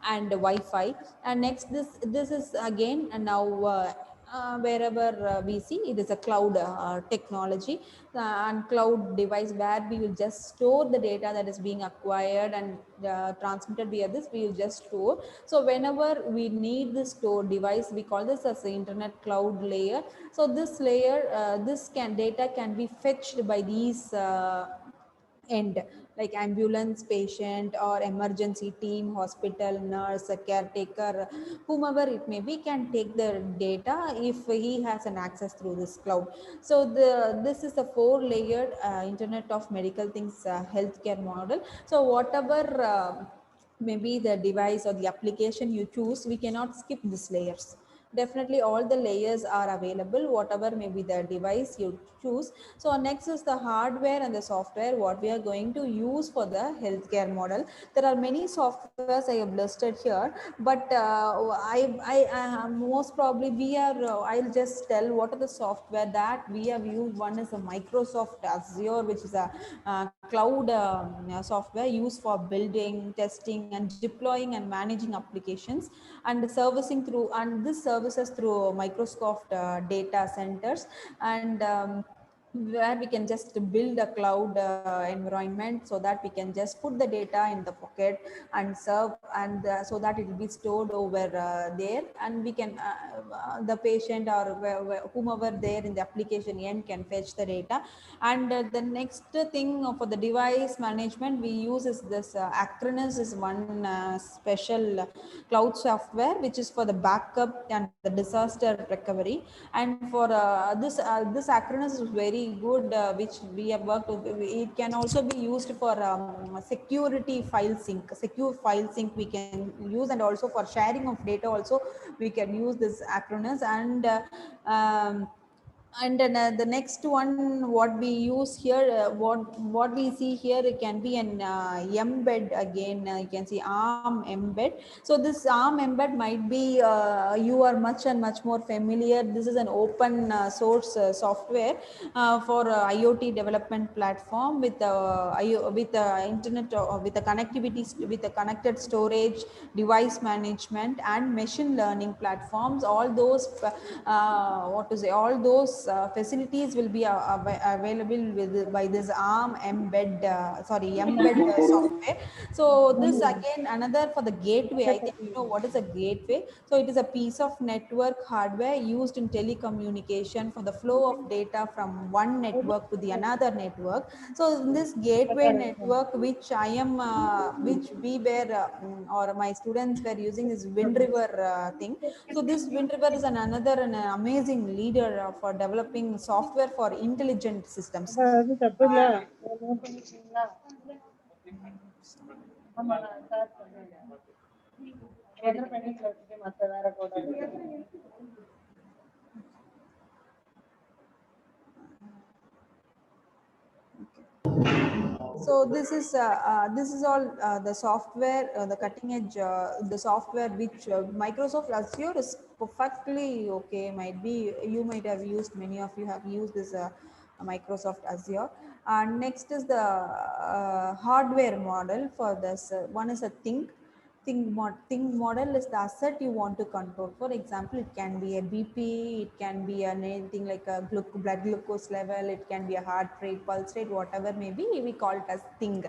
and Wi-Fi. And next, this is again now wherever we see, it is a cloud technology and cloud device, where we will just store the data that is being acquired and transmitted via this, we will just store. So whenever we need this store device, we call this as the internet cloud layer. So this layer, data can be fetched by these end, like ambulance, patient, or emergency team, hospital nurse, a caretaker, whomever it may be, can take the data if he has an access through this cloud. So this is a 4-layered internet of medical things healthcare model. So whatever maybe the device or the application you choose, we cannot skip these layers. Definitely all the layers are available, whatever may be the device you choose. So next is the hardware and the software, what we are going to use for the healthcare model. There are many softwares I have listed here, but most probably we are I'll just tell what are the software that we have used. One is a Microsoft Azure, which is a cloud software used for building, testing, and deploying and managing applications, and servicing through, and this services through Microsoft data centers, and where we can just build a cloud environment, so that we can just put the data in the pocket and serve, and so that it will be stored over there, and we can the patient or whomever there in the application end can fetch the data. And the next thing for the device management we use is this Acronis is one special cloud software which is for the backup and the disaster recovery. And for this Acronis is very good, which we have worked with. It can also be used for secure file sync we can use, and also for sharing of data also we can use this Acronis. And then the next one what we use here, what we see here, it can be an embed. Again you can see ARM embed. So this ARM embed might be you are much and much more familiar. This is an open source software for IoT development platform with with internet with the connectivity, with the connected storage, device management, and machine learning platforms. All those all those facilities will be available by this ARM embed software. So this again another for the gateway. I think you know what is a gateway. So it is a piece of network hardware used in telecommunication for the flow of data from one network to the another network. So in this gateway network, which I am which we were or my students were using, is Wind River thing. So this Wind River is another an amazing leader for developing software for intelligent systems. அது தப்பு இல்ல note பண்ணிட்டீங்களா ஆமா நான் start பண்ணேன் எத்தனை பெண்டிங்ல வச்சுட்டு மத்த வேற போடாது So this is all the software, the cutting edge, the software which Microsoft Azure is perfectly okay. Might be you might have used, many of you have used this Microsoft Azure. And next is the hardware model for this. One is a think model is the asset you want to control. For example, it can be a BP, it can be anything like a blood glucose level, it can be a heart rate, pulse rate, whatever may be, we call it as thing.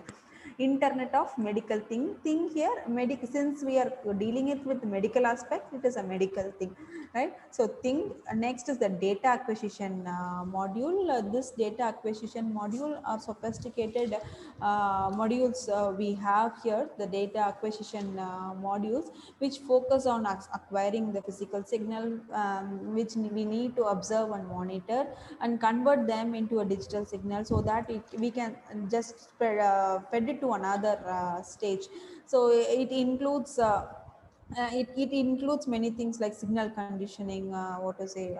Internet of medical thing here, since we are dealing it with medical aspect, it is a medical thing, right? So thing. Next is the data acquisition module. This data acquisition module are sophisticated modules we have here, the data acquisition modules, which focus on acquiring the physical signal, which we need to observe and monitor and convert them into a digital signal, so that we can just fed it to another stage. So it includes it includes many things like signal conditioning, what to say,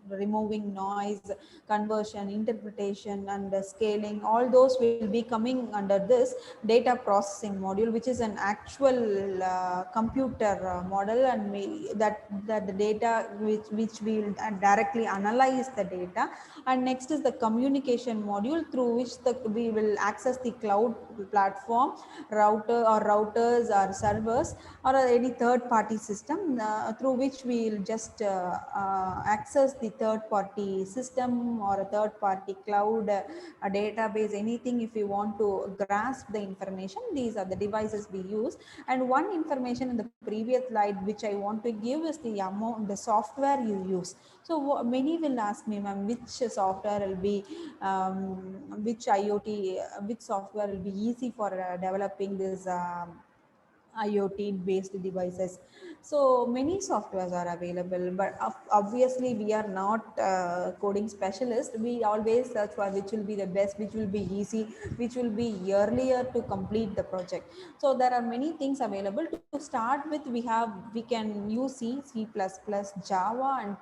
removing noise, conversion, interpretation, and scaling. All those will be coming under this data processing module, which is an actual computer model, and that the data which will directly analyze the data. And next is the communication module, through which we will access the cloud platform, routers or servers, or any third party system, through which we will just access the third party system or a third party cloud, a database, anything. If you want to grasp the information, these are the devices we use. And one information in the previous slide which I want to give is the amount, the software you use. So many will ask me, ma'am, which software will be which IoT, which software will be easy for developing this IoT based devices. So many softwares are available, but obviously we are not coding specialists. We always search for which will be the best, which will be easy, which will be earlier to complete the project. So there are many things available. To start with, we can use C++, Java, and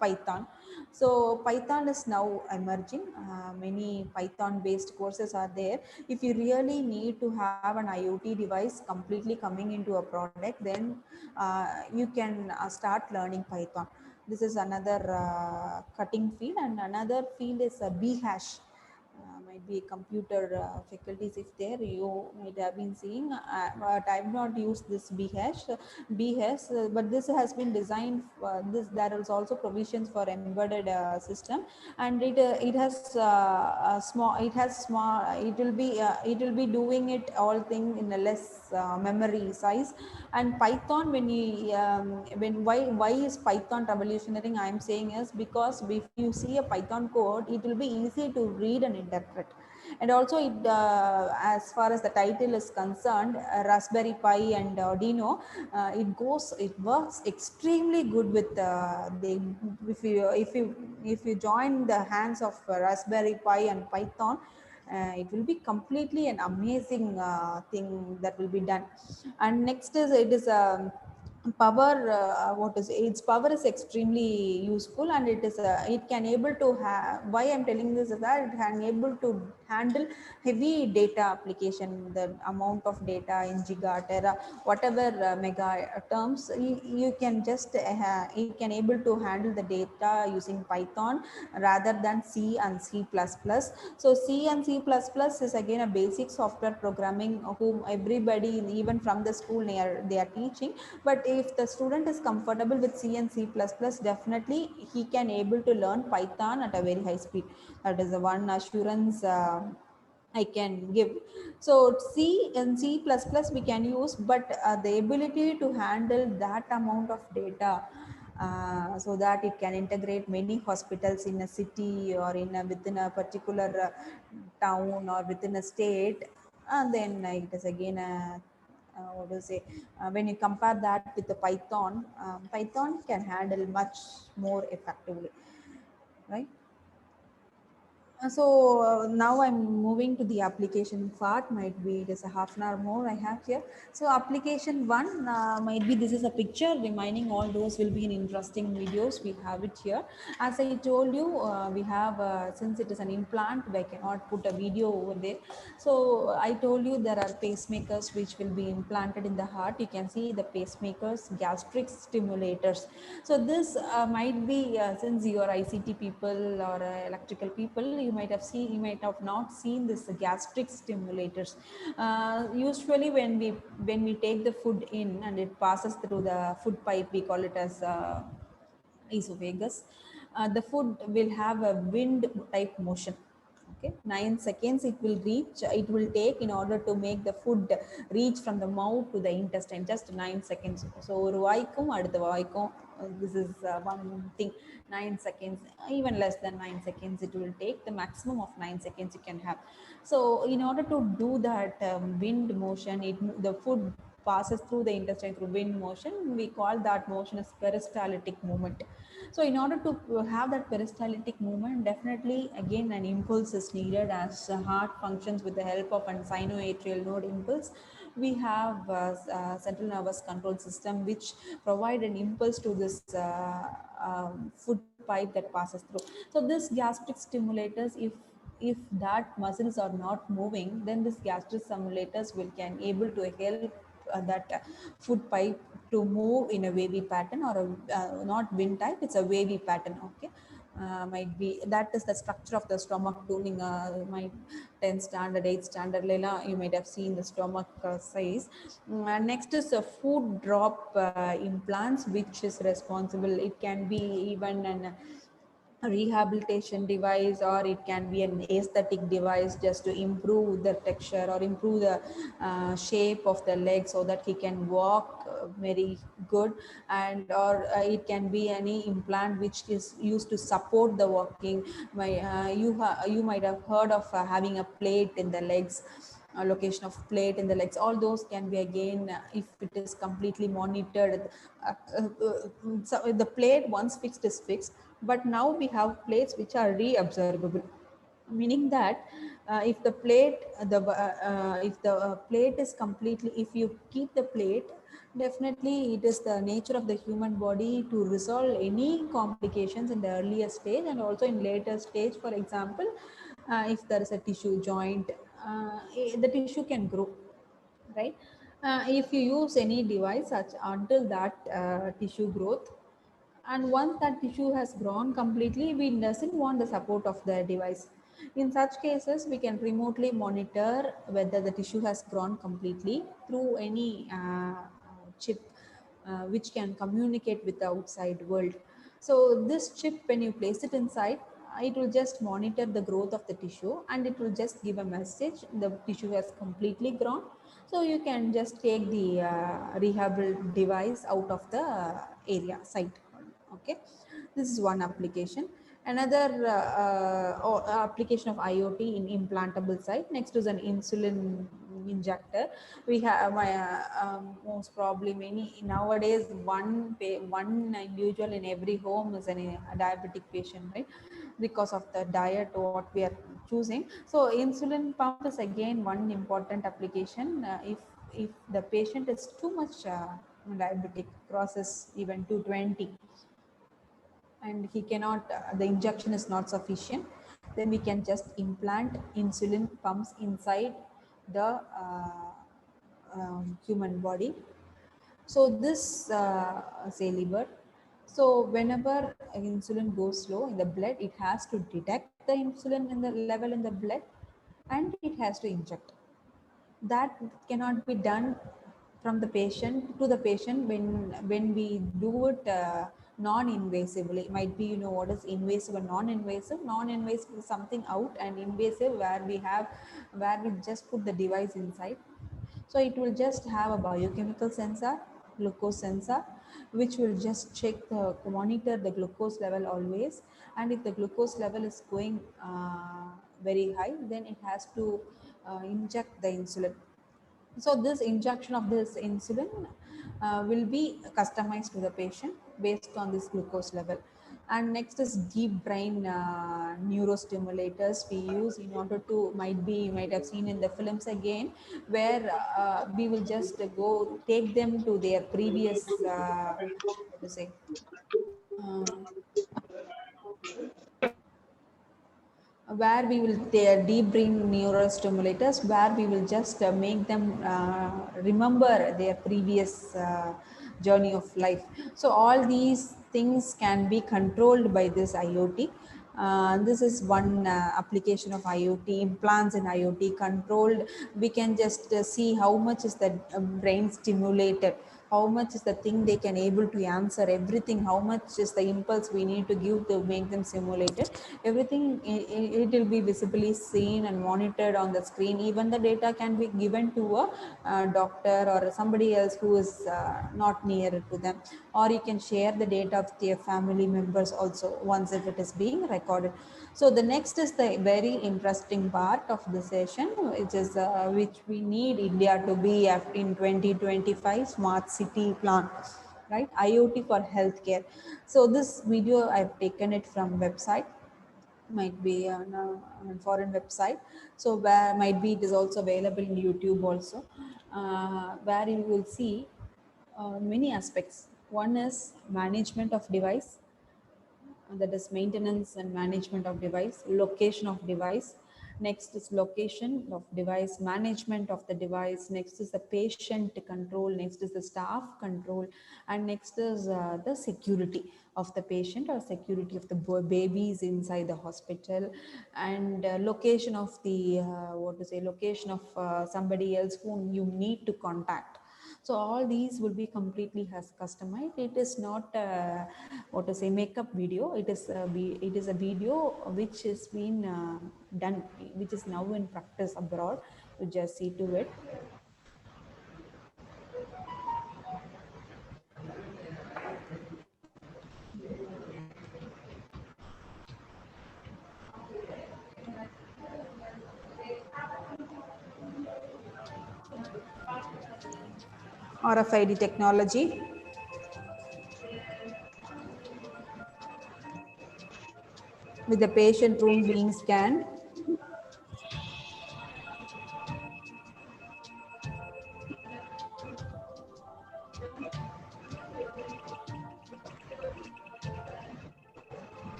Python. So Python is now emerging. Many Python based courses are there. If you really need to have an IoT device completely coming into a product, then you can start learning Python. This is another cutting field. And another field is Bhash. Might be computer faculties, if there you might have been seeing, but I've not used this Bhash, but this has been designed this. There is also provisions for embedded system, and it has it will be doing it all thing in a less memory size. And Python, when why is Python revolutionary, I'm saying is because if you see a Python code, it will be easy to read and interpret. And also it as far as the title is concerned, Raspberry Pi and Arduino, it works extremely good with the if you join the hands of Raspberry Pi and Python, it will be completely an amazing thing that will be done. And next is, it is a power, what is its power is extremely useful, and it can able to have, why I'm telling this is that it can able to handle heavy data application, the amount of data in giga, whatever mega terms, you can just it can able to handle the data using Python rather than C and C++. So C and C++ is again a basic software programming whom everybody, even from the school they are teaching. But if the student is comfortable with C and C++, definitely he can able to learn Python at a very high speed. That is the one assurance I can give. So C and C++ we can use, but the ability to handle that amount of data, so that it can integrate many hospitals in a city, or within a particular town, or within a state, and then it is again a what to say, when you compare that with the Python, Python can handle much more effectively, right? Now I'm moving to the application part. Might be it is a half an hour more I have here. So application one, might be this is a picture reminding all those will be in interesting videos. We have it here. As I told you, we have since it is an implant, we cannot put a video over there. So I told you there are pacemakers which will be implanted in the heart. You can see the pacemakers, gastric stimulators. So this might be since you are ICT people or electrical people, you might have not seen this gastric stimulators. Usually when we take the food in and it passes through the food pipe, we call it as esophagus. The food will have a wind type motion. Okay, 9 seconds it will take in order to make the food reach from the mouth to the intestine, just 9 seconds. So ஒரு வாய்க்கும் அடுத்த வாய்க்கும், this is one thing. 9 seconds, even less than 9 seconds it will take. The maximum of 9 seconds you can have. So in order to do that wind motion, the food passes through the intestine through wind motion. We call that motion as peristaltic movement. So in order to have that peristaltic movement, definitely again an impulse is needed. As the heart functions with the help of an sinoatrial node impulse, we have central nervous control system which provide an impulse to this food pipe that passes through. So this gastric stimulators, if that muscles are not moving, then this gastric stimulators will can able to help that food pipe to move in a wavy pattern, or a not wind type, it's a wavy pattern. Okay, might be that is the structure of the stomach tuning. My 10th standard, 8th standard lela, you might have seen the stomach size. Next is a food drop implants, which is responsible. It can be even an a rehabilitation device, or it can be an aesthetic device just to improve the texture or improve the shape of the leg so that he can walk very good. And or it can be any implant which is used to support the walking. You might have heard of having a plate in the legs, location of plate in the legs. All those can be again, if it is completely monitored. So the plate once fixed is fixed, but now we have plates which are reabsorbable, meaning that if the plate if the plate is completely, if you keep the plate, definitely it is the nature of the human body to resolve any complications in the earlier stage and also in later stage. For example, if there is a tissue joint, the tissue can grow, right? If you use any device such until that tissue growth, and once that tissue has grown completely, we doesn't want the support of the device. In such cases, we can remotely monitor whether the tissue has grown completely through any chip which can communicate with the outside world. So this chip, when you place it inside, it will just monitor the growth of the tissue, and it will just give a message the tissue has completely grown. So you can just take the rehab device out of the area site. Okay, this is one application. Another application of IoT in implantable site. Next is an insulin injector. We have most probably many nowadays, one individual in every home is a diabetic patient, right? Because of the diet what we are choosing. So insulin pump is again one important application. If the patient is too much diabetic, crosses even 220, and he cannot, the injection is not sufficient, then we can just implant insulin pumps inside the human body. So this say liver, so whenever insulin goes low in the blood, it has to detect the insulin in the level in the blood, and it has to inject. That cannot be done from the patient to the patient when we do it non-invasively. Might be, you know what is invasive and non-invasive. Non-invasive is something out, and invasive where we just put the device inside. So it will just have a biochemical sensor, glucose sensor, which will just check the monitor the glucose level always. And if the glucose level is going very high, then it has to inject the insulin. So this injection of this insulin will be customized to the patient based on this glucose level. And next is deep brain neurostimulators we use in order to, you might have seen in the films again, where we will just go take them to their previous what to say uh, where we will deep brain neural stimulators, where we will just make them remember their previous journey of life. So all these things can be controlled by this IoT. This is one application of IoT. Implants in IoT controlled, we can just see how much is the brain stimulated, how much is the thing they can able to answer everything, how much is the impulse we need to give to make them simulated. Everything it will be visibly seen and monitored on the screen. Even the data can be given to a doctor or somebody else who is not near to them, or you can share the data with your family members also once if it is being recorded. So the next is the very interesting part of the session, which is which we need India to be in 2025 smart city plan, right? IoT for healthcare. So this video I've taken it from website, might be on a foreign website. So where might be it is also available in YouTube also, where you will see many aspects. One is management of device, that is maintenance and management of device, location of device. Next is location of device, management of the device. Next is the patient control. Next is the staff control. And next is the security of the patient or security of the babies inside the hospital. And location of the, location of somebody else whom you need to contact. So all these will be completely has customized. It is not makeup video. It is it is a video which has been done, which is now in practice abroad. You just see to it. RFID technology with the patient room being scanned.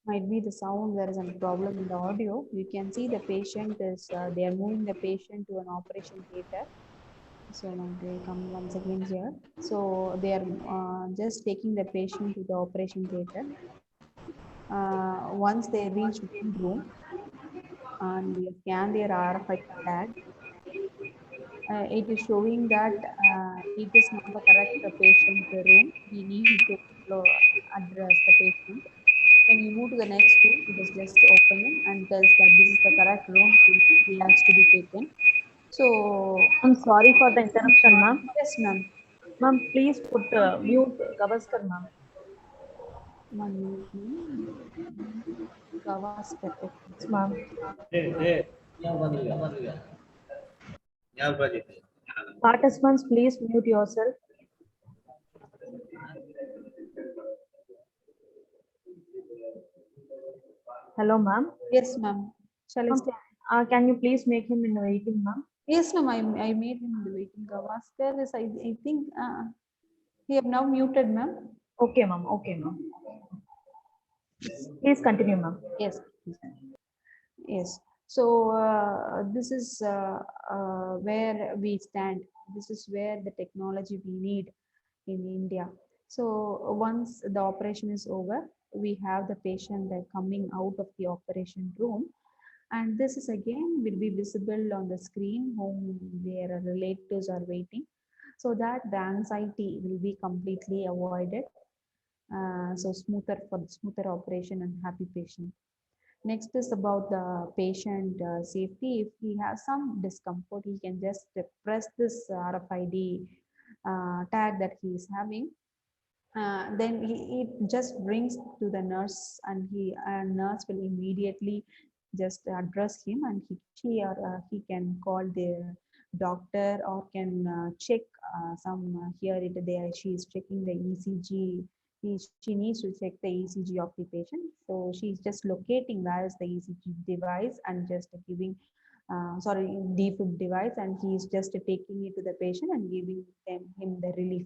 Might be the sound, there is a problem in the audio. You can see the patient is, they are moving the patient to an operation theater. So now they come once again here. So they are just taking the patient to the operation theater. Once they reach one room and they scan their RFID tag, it is showing that it is not the correct patient room. We need to address the patient. When you move to the next room, it is just opening and tells that this is the correct room. He has to be taken. So, I'm sorry for the interruption, ma'am. yes, ma'am. Ma'am, please put mute Gavaskar, ma'am. 1 minute, ma'am. Gavaskar. Yes, ma'am. Hey, hey. Participants, please mute yourself. Hello, ma'am. Yes, ma'am. Shall I Ma'am, start? can you please make him in waiting, ma'am? Yes, ma'am. I made him the waiting. Gavaskar is, I think, he have now muted, ma'am. Okay, ma'am. Okay, ma'am. Please continue, ma'am. Yes. Yes. So this is where we stand. This is where the technology we need in India. So once the operation is over, we have the patient coming out of the operation room, and this is again will be visible on the screen whom their relatives are waiting, so that the anxiety will be completely avoided. So smoother operation and happy patient. Next is about the patient safety. If he has some discomfort, he can just press this RFID tag that he is having. Then it just brings to the nurse, and nurse will immediately just address him, and he can call the doctor, or can check some here it there she is checking the ECG. She needs to check the ECG of the patient, so she's just locating where is the ECG device and just giving sorry, defib device, and he's just taking it to the patient and giving him the relief.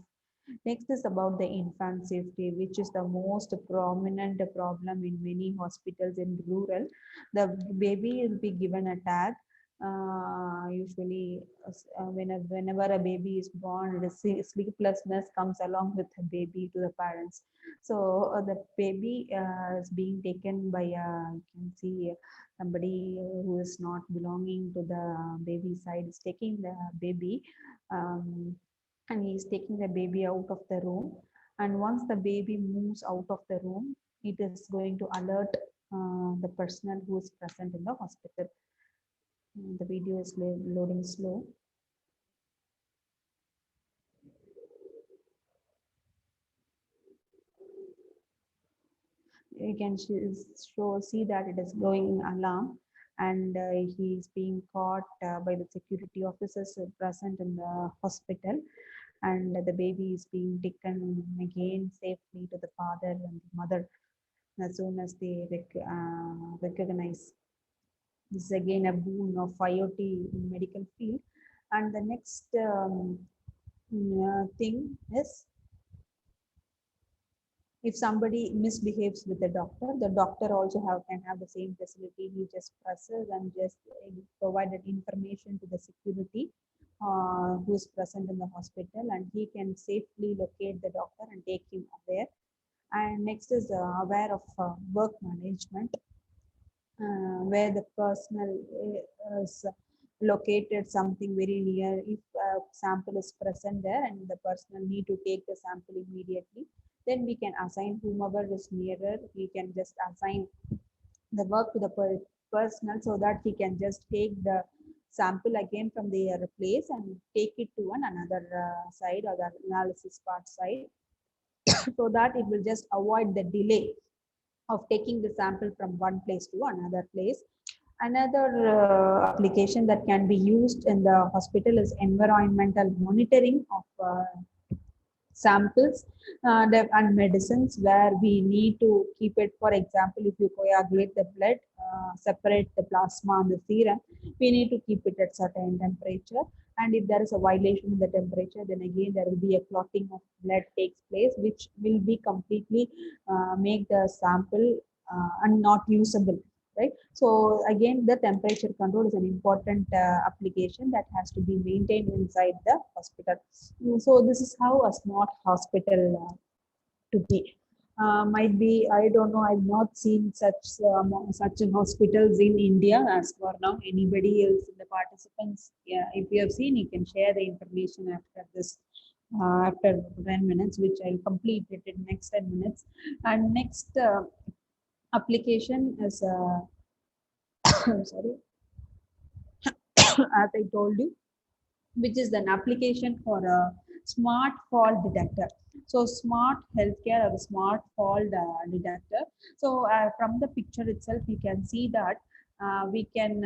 Next is about the infant safety, which is the most prominent problem in many hospitals in rural. The baby will be given a tag. Usually, whenever a baby is born, the sleeplessness comes along with the baby to the parents. So the baby is being taken by, you can see somebody who is not belonging to the baby side is taking the baby. And he is taking the baby out of the room, and once the baby moves out of the room, it is going to alert the personnel who is present in the hospital. The video is loading slow. You can see that it is going alarm, and he is being caught by the security officers present in the hospital, and the baby is being taken again safely to the father and the mother as soon as they recognize. This is again a boon of IoT in medical field. And the next thing is, if somebody misbehaves with the doctor also can have the same facility. He just presses and just provided information to the security who is present in the hospital, and he can safely locate the doctor and take him aware. And next is aware of work management, where the personnel is located something very near. If a sample is present there and the personnel need to take the sample immediately, then we can assign whomever is nearer. We can just assign the work to the personnel, so that he can just take the sample again from their place and take it to another side, or the analysis part side, so that it will just avoid the delay of taking the sample from one place to another place. Another application that can be used in the hospital is environmental monitoring of samples and medicines, where we need to keep it. For example, if you coagulate the blood, separate the plasma and the serum, we need to keep it at certain temperature. And if there is a violation in the temperature, then again there will be a clotting of blood takes place, which will be completely make the sample and not usable, right? So again, the temperature control is an important application that has to be maintained inside the hospital. So this is how a smart hospital to be. Might be, I don't know, I've not seen such hospitals in India as for now. Anybody else in the participants? Yeah, if you have seen, you can share the information after this. After 10 minutes, which I'll complete it in next 10 minutes. And next application is sorry, as I told you, which is an application for a smart fall detector. So smart healthcare or smart fall detector. So from the picture itself, you can see that we can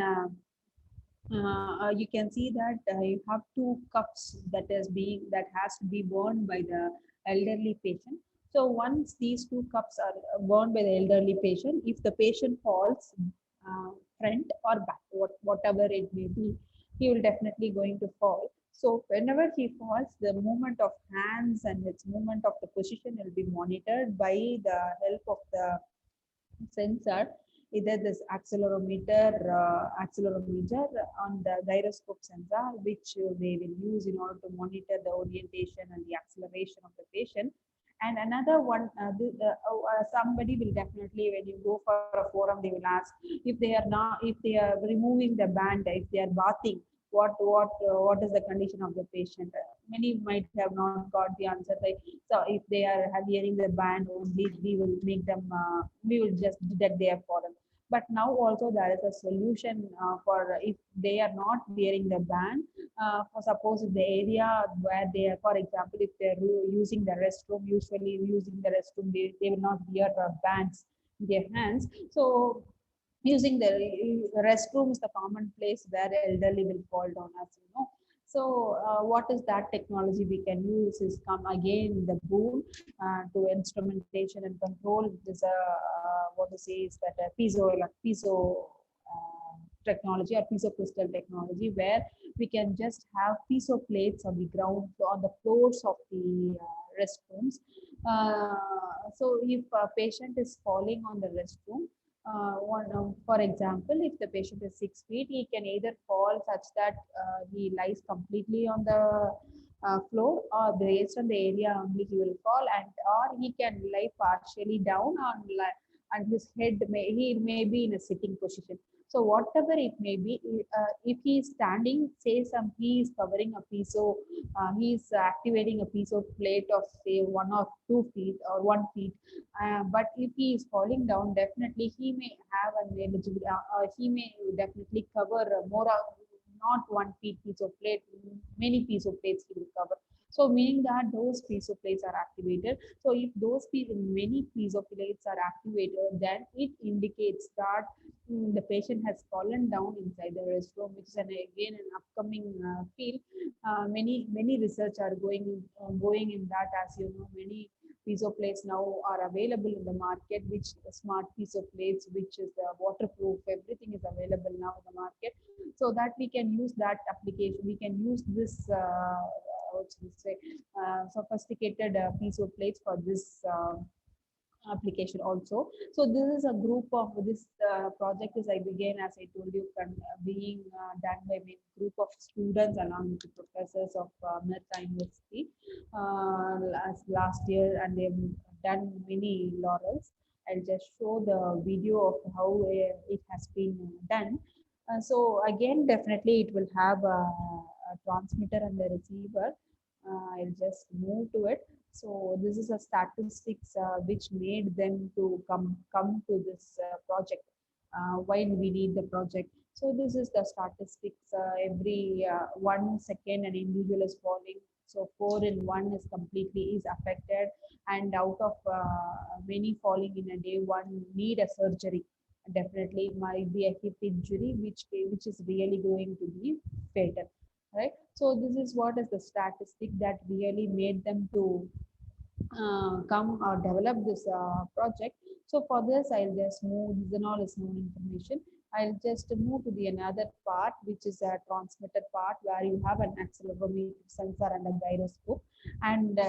You can see that you have two cups that has to be worn by the elderly patient. So once these two cups are worn by the elderly patient, if the patient falls uh, front or back, whatever it may be, he will definitely going to fall. So whenever he falls, the movement of hands and its movement of the position will be monitored by the help of the sensor, either this accelerometer on the gyroscope sensor, which they will use in order to monitor the orientation and the acceleration of the patient. And another one, somebody will definitely, when you go for a forum, they will ask if they are not, if they are removing the band, if they are bathing, what is the condition of the patient? Many might have not got the answer. Like, so if they are wearing the band only, we will make them, we will just detect they have fallen. But now also there is a solution for if they are not wearing the band. For suppose if the area where they are, for example, if they are using the restroom, usually using the restroom, they will not wear bands in their hands. So using the restroom is the common place where elderly will fall down, as you know. So what is that technology we can use is come again the boon to instrumentation and control. There's a what to say is that a piezo technology or piezo crystal technology, where we can just have piezo plates on the ground, on the floors of the restrooms. So if a patient is falling on the restroom, for example, if the patient is 6 feet, he can either fall such that he lies completely on the floor, or based on the area only he will fall, and or he can lie partially down on and his head may be in a sitting position. So whatever it may be, if he is standing, say he is covering a piece of, he is activating a piece of plate of say 1 or 2 feet or 1 feet, but if he is falling down, definitely he may have an eligibility. He may definitely cover more, not 1 feet piece of plate, many piece of plates he will cover. So meaning that those piece of plates are activated. So if many piece of plates are activated, then it indicates that the patient has fallen down inside the restroom, which is again an upcoming field. Many research are going in that, as you know, many piezo plates now are available in the market, which smart piezo plates, which is waterproof, everything is available now in the market, so that we can use that application, we can use this what should we say, sophisticated piezo plates for this application also. So this is a group of this project is I began, as I told you, being done by a group of students along with the professors of Mehta University last year, and they've done many laurels. I'll just show the video of how it has been done. So again, definitely it will have a transmitter and a receiver. I'll just move to it. So this is a statistics which made them to come to this project. Why we need the project? So this is the statistics. Every 1 second, an individual is falling. So 4 in 1 is completely is affected, and out of many falling in a day, one need a surgery. Definitely might be a hip injury, which is really going to be fatal, right? So this is what is the statistic that really made them to come or develop this project. So for this, I'll just move. This and all is known information. I'll just move to the another part, which is a transmitter part, where you have an accelerometer sensor and a gyroscope. And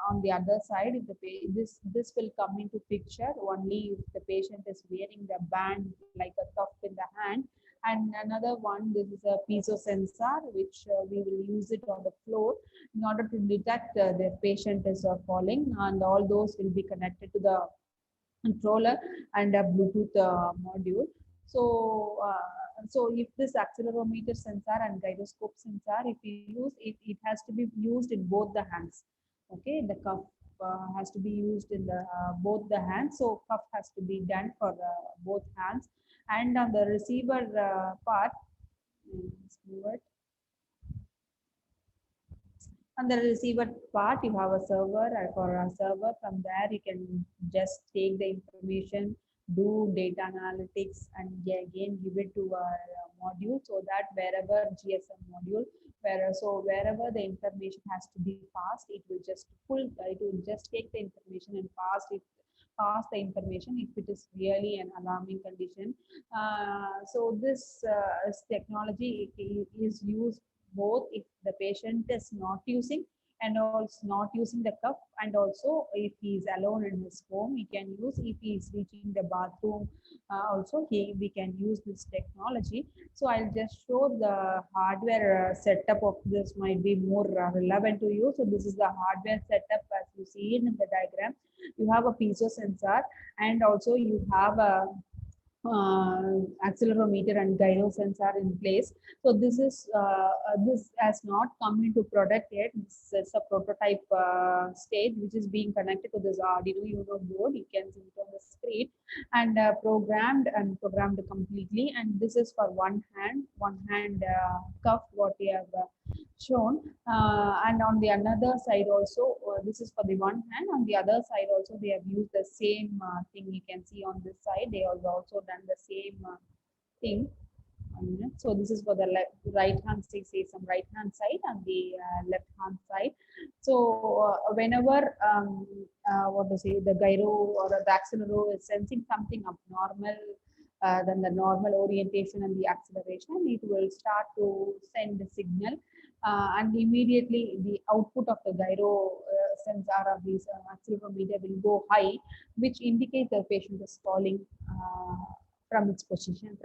on the other side, if this will come into picture only if the patient is wearing the band like a cuff in the hand. And another one, this is a piezo sensor, which we will use it on the floor in order to detect the patient is falling, and all those will be connected to the controller and a Bluetooth module. So, if this accelerometer sensor and gyroscope sensor, if you use it, it has to be used in both the hands. Okay, the cuff has to be used in the both the hands. So cuff has to be done for both hands, and on the receiver part, let's move it. On the receiver part, you have a server, and for a server, from there you can just take the information, do data analytics, and again give it to a module, so that wherever GSM module, wherever the information has to be passed, it will just take the information and pass the information if it is really an alarming condition. So this technology is used both if the patient is not using and also not using the cuff, and also if he is alone in his home, he can use. If he is reaching the bathroom, also we can use this technology. So I'll just show the hardware setup of this, might be more relevant to you. So this is the hardware setup as you see it in the diagram. You have a piezo sensor, and also you have a accelerometer and gyro sensor in place. So this has not come into product yet. This is a prototype stage which is being connected to this Arduino Uno board. You can see it on the screen, and programmed completely. And this is for one hand cuff what we have shown, and on the another side also, this is for the one hand. On the other side also, they have used the same thing. You can see on this side they have also done the same thing. 1 minute. So this is for the left, right hand side, say some right hand side, and the left hand side. So whenever what to say, the gyro or the accelerometer is sensing something abnormal than the normal orientation and the acceleration, it will start to send the signal, and immediately the output of the gyro sensor of this accelerometer will go high, which indicates the patient is falling from his position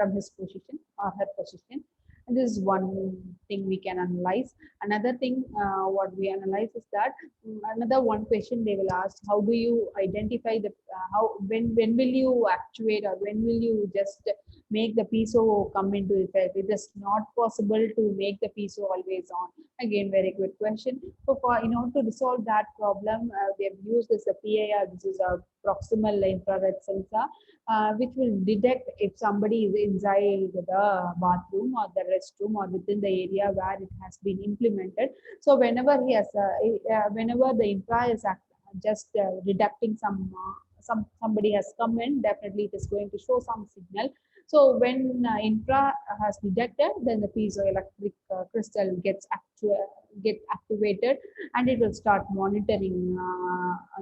or her position. And this is one thing we can analyze. Another thing what we analyze is that another one question they will ask: how do you identify the how when will you actuate, or when will you just make the piezo come into effect? It is not possible to make the piezo always on. Again, very good question. So for in order to resolve that problem, they have used this PIR. This is a proximal infrared sensor, which will detect if somebody is inside the bathroom or the restroom or within the area where it has been implemented. So whenever whenever the infra is just deducting somebody has come in, definitely it is going to show some signal. So when infra has detected, then the piezoelectric crystal get activated, and it will start monitoring.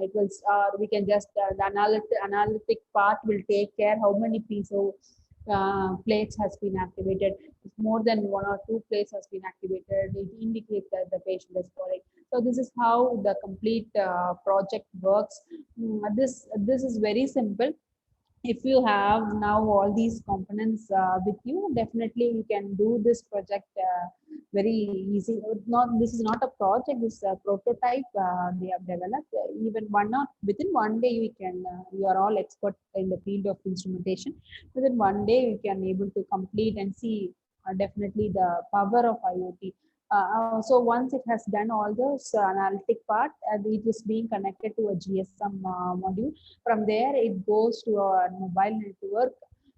It will we can just the analytic part will take care how many piezo plates has been activated. If more than 1 or 2 plates has been activated, it indicates that the patient is falling. So this is how the complete project works. This is very simple. If you have now all these components with you, definitely you can do this project very easy. Not This is not a project, this is a prototype they have developed. Even within 1 day you can you are all expert in the field of instrumentation. Within 1 day you can able to complete and see definitely the power of IoT. So once it has done all those analytic part, it is being connected to a GSM module. From there, it goes to a mobile network,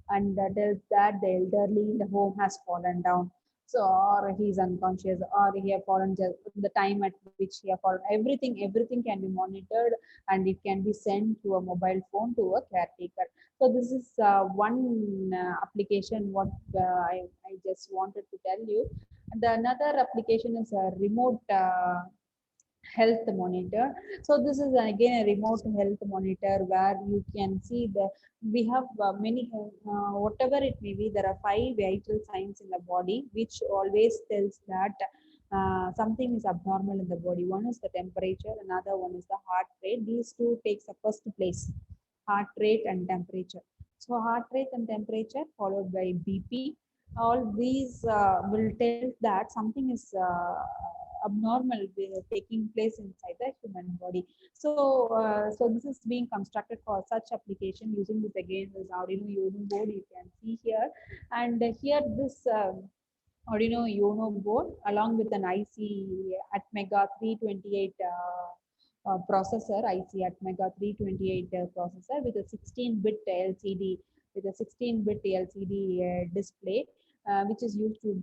and tells that the elderly in the home has fallen down. So, or he's unconscious, or he have fallen just the time at which he have fallen. Everything can be monitored, and it can be sent to a mobile phone to a caretaker. So this is one application what I just wanted to tell you. The another application is a remote health monitor. So this is again a remote health monitor where you can see we have many whatever it may be, there are 5 vital signs in the body which always tells that something is abnormal in the body. One is the temperature, another one is the heart rate. These two takes the first place, heart rate and temperature. So heart rate and temperature followed by BP. All these will tell that something is abnormal taking place inside the human body. So this is being constructed for such application using this again this Arduino Uno board you can see here. And here this Arduino Uno board along with an IC Atmega 328 processor, IC Atmega 328 processor with a 16-bit LCD display, which is used to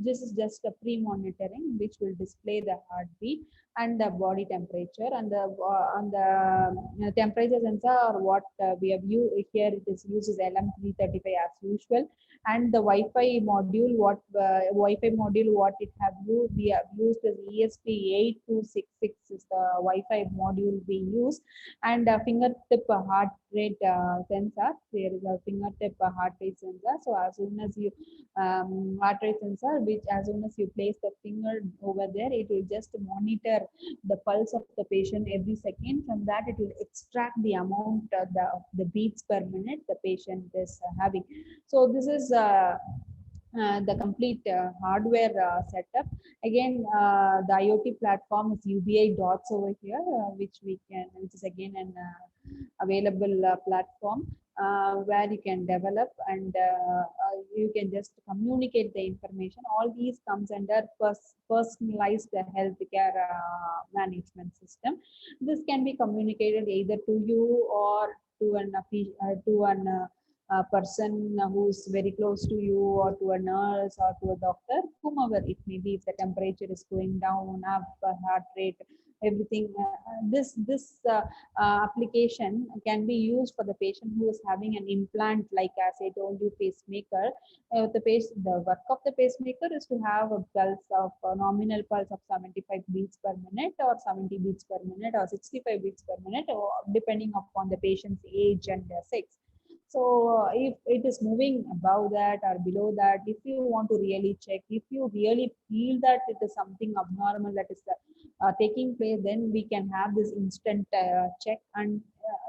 this is just a pre-monitoring which will display the heartbeat and the body temperature, and the temperature sensor or what we have used here, it is uses LM335 as usual. And the Wi-Fi module, what it have used, we have used is ESP8266 is the Wi-Fi module we use, and a fingertip heart rate sensor. There is a fingertip heart rate sensor. So as soon as you heart rate sensor, which as soon as you place the finger over there, it will just monitor the pulse of the patient every second. From that, it will extract the amount, the beats per minute the patient is having. So this is the complete hardware setup. Again, the IoT platform is UBI dots over here, which is again an available platform where you can develop, and you can just communicate the information. All these comes under personalized healthcare management system. This can be communicated either to you or to an a person who's very close to you, or to a nurse, or to a doctor, whomever it may be. If the temperature is going down, up, heart rate, everything, application can be used for the patient who is having an implant, like as I told you, pacemaker. The work of the pacemaker is to have a nominal pulse of 75 beats per minute, or 70 beats per minute, or 65 beats per minute, or depending upon the patient's age and their sex. So if it is moving above that or below that, if you want to really check, if you really feel that it is something abnormal that is taking place, then we can have this instant check, and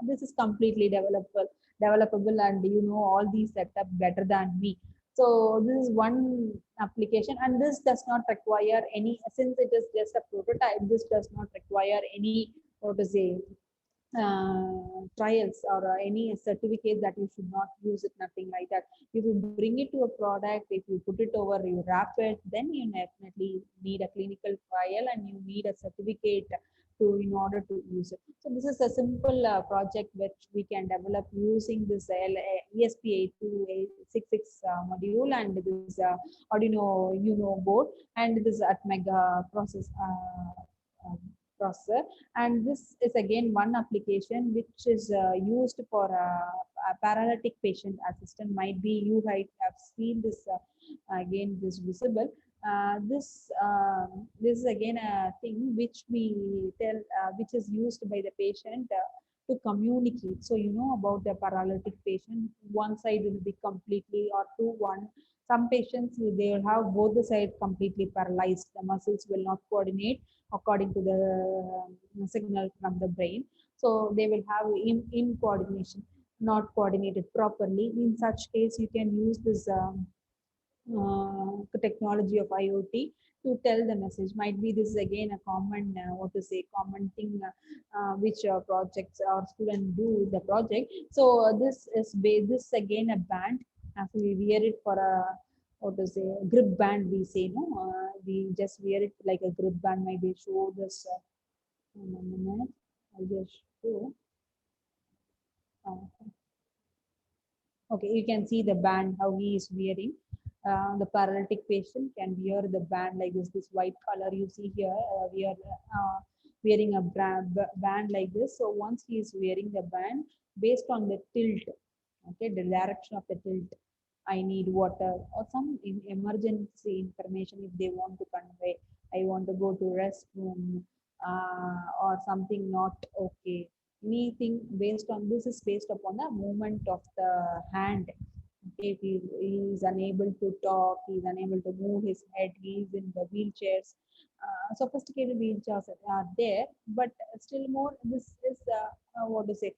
this is completely developable, and you know all these setup better than me. So this is one application, and this does not require any, since it is just a prototype, this does not require any, what to say, trials or any certificate that you should not use it, nothing like that. If you bring it to a product, if you put it over, you wrap it, then you definitely need a clinical trial, and you need a certificate to in order to use it. So this is a simple project which we can develop using this ESP8266 module, and this Arduino Uno board, and this Atmega uh, processor. And this is again one application which is used for a paralytic patient assistant. Might be you might have seen this again, this visible. This is again a thing which we tell, which is used by the patient to communicate. So you know about the paralytic patient, one side will be completely, or two one. Some patients they will have both the sides completely paralyzed. The muscles will not coordinate according to the signal from the brain. So they will have in coordination, not coordinated properly. In such case, you can use this technology of IoT to tell the message. Might be this is again a common, what to say, common thing which projects or students do the project. So this again a band. Actually, we wear it for a, what to say, grip band. We say no. We just wear it like a grip band. Maybe show this. A minute. I'll just show. Okay, you can see the band how he is wearing. The paralytic patient can wear the band like this white color you see here. We are wearing a band like this. So once he is wearing the band, based on the tilt, okay, the direction of the tilt, I need water or some emergency information if they want to convey. I want to go to restroom or something not okay. Anything based on this is based upon the movement of the hand. Okay, if he is unable to talk, he is unable to move his head, he is in the wheelchairs. Sophisticated wheelchairs are there, but still more, this is what to say,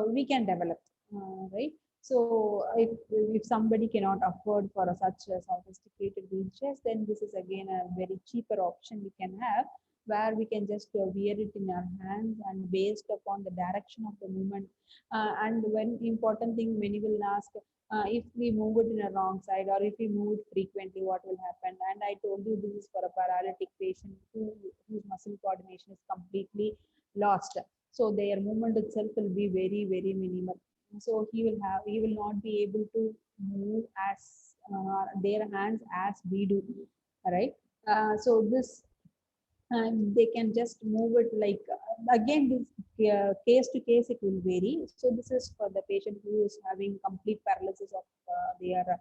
we can develop, right? So if somebody cannot afford for such a sophisticated wheelchairs, then this is again a very cheaper option we can have, where we can just wear it in our hands, and based upon the direction of the movement. And when important thing, many will ask, if we move it in a wrong side, or if we move it frequently, what will happen? And I told you this is for a paralytic patient whose muscle coordination is completely lost. So their movement itself will be very, very minimal. So he will not be able to move as their hands as we do, right? So this, and they can just move it like, again, this case to case it will vary. So this is for the patient who is having complete paralysis of their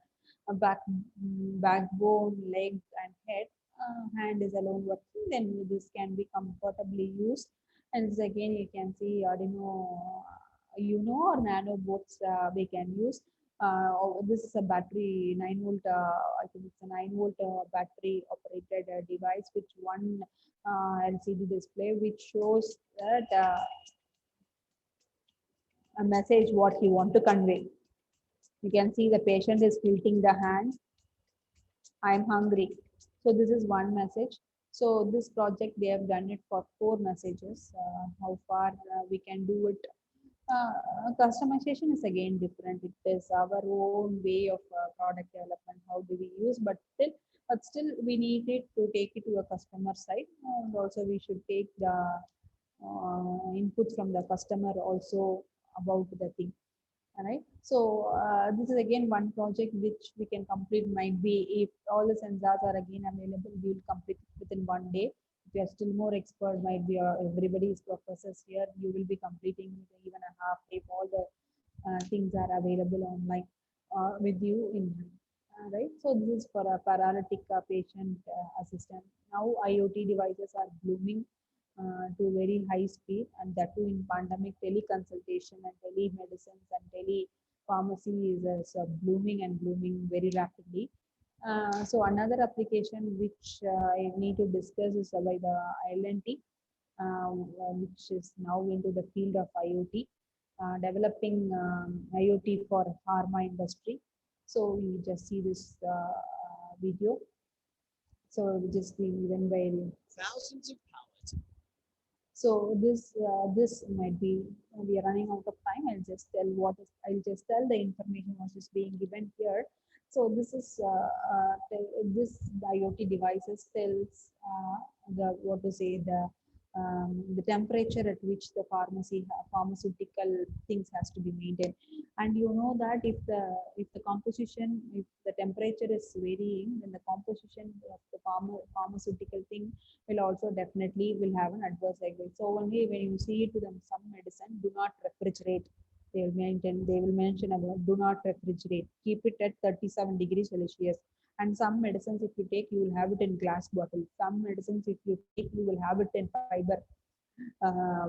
backbone, leg, and head. Hand is alone working, then this can be comfortably used. And this again, you can see Arduino Uno or Nano both we can use. This is a battery 9 volt. I think it's a 9 volt battery operated device, which one LCD display, which shows that a message what he want to convey. You can see the patient is tilting the hand. I am hungry. So this is one message. So this project they have done it for 4 messages. How far we can do it. Customization is again different. It is our own way of product development. How do we use? But still, we need it to take it to a customer side, and also we should take the input from the customer also about the thing. All right. So this is again one project which we can complete. Might be if all the sensors are again available, we will complete it within one day. If you are still more expert, might be everybody is professors here. You will be completing even a half day. If all the things are available online with you in hand. Right. So this is for a paralytic patient assistant. Now IoT devices are blooming to very high speed, and that too in pandemic. Teleconsultation and telemedicines and telepharmacy is blooming and blooming very rapidly. So another application which I need to discuss is by the ILNT, which is now into the field of IoT, developing IoT for pharma industry. So we just see this video. So just being given by thousands of pallets. so this might be we are running out of time. I'll just tell the information what is being given here. So this is this IoT devices tells the what to say the temperature at which the pharmaceutical things has to be maintained. And you know that if the composition, if the temperature is varying, then the composition of the pharmaceutical thing will also definitely will have an adverse effect. So only when you see to them some medicine, do not refrigerate. They will mention about do not refrigerate. Keep it at 37 degrees Celsius. And some medicines, if you take, you will have it in glass bottles. Some medicines, if you take, you will have it in fiber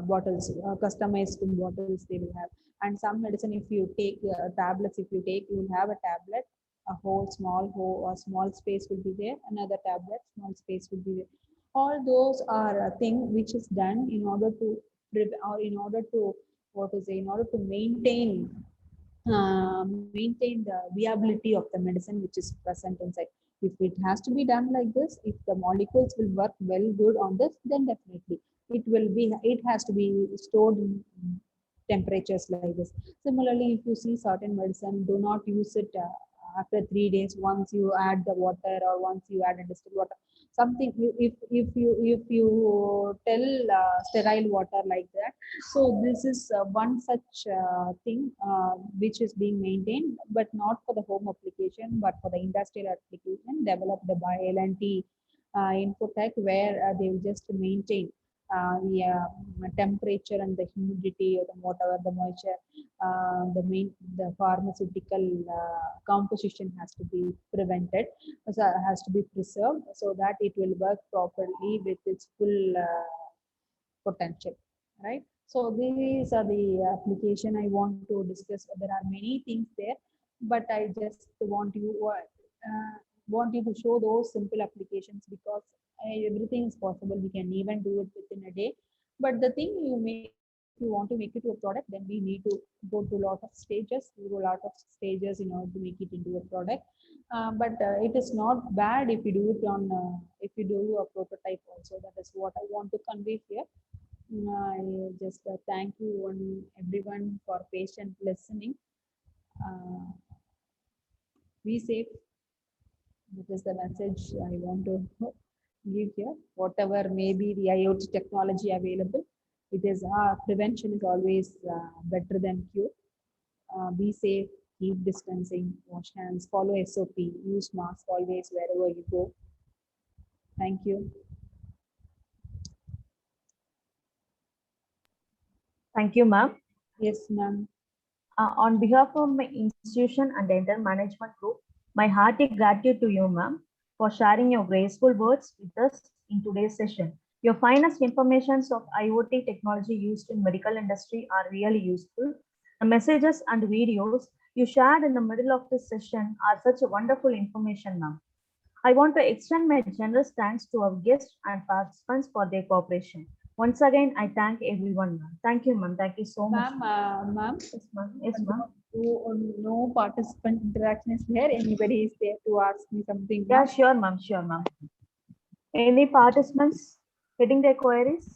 bottles, customized bottles they will have. And some medicine, if you take tablets, if you take, you will have a tablet, a small hole or small space will be there. Another tablet, small space will be there. All those are a thing which is done in order to or in order to what to say, in order to maintain the viability of the medicine which is present inside. If it has to be done like this, if the molecules will work well good on this, then definitely it has to be stored in temperatures like this. Similarly, if you see certain medicine, do not use it after 3 days once you add the water or once you add a distilled water. Something if you tell sterile water like that. So this is one such thing which is being maintained, but not for the home application, but for the industrial application developed by L&T Infotech, where they will just maintain the temperature and the humidity or the whatever the moisture, the pharmaceutical composition has to be prevented, so has to be preserved so that it will work properly with its full potential, right? So these are the application I want to discuss. There are many things there, but I just want you to show those simple applications, because everything is possible. We can even do it within a day. But the thing if you want to make it to a product, then we need to go to a lot of stages, in order to make it into a product. But it is not bad if you do it on if you do a prototype also. That is what I want to convey here. I just thank you everyone for patient listening. Be safe. That is the message I want to give here. Whatever may be the IoT technology available, it is prevention is always better than cure. Be safe, keep distancing, wash hands, follow SOP, use mask always wherever you go. Thank you. Thank you, ma'am. Yes, ma'am. On behalf of my institution and the entire management group, My hearty gratitude to you, ma'am, for sharing your graceful words with us in today's session. Your finest informations of IoT technology used in medical industry are really useful. The messages and videos you shared in the middle of this session are such a wonderful information, ma'am. I want to extend my generous thanks to our guests and participants for their cooperation. Once again, I thank everyone, ma'am. Thank you, ma'am. Thank you so much. Ma'am, Yes, ma'am. Yes, ma'am. no participant interaction is there. Anybody is there to ask me something? Yeah, Ma'am? sure, ma'am. Sure, ma'am. Any participants getting their queries?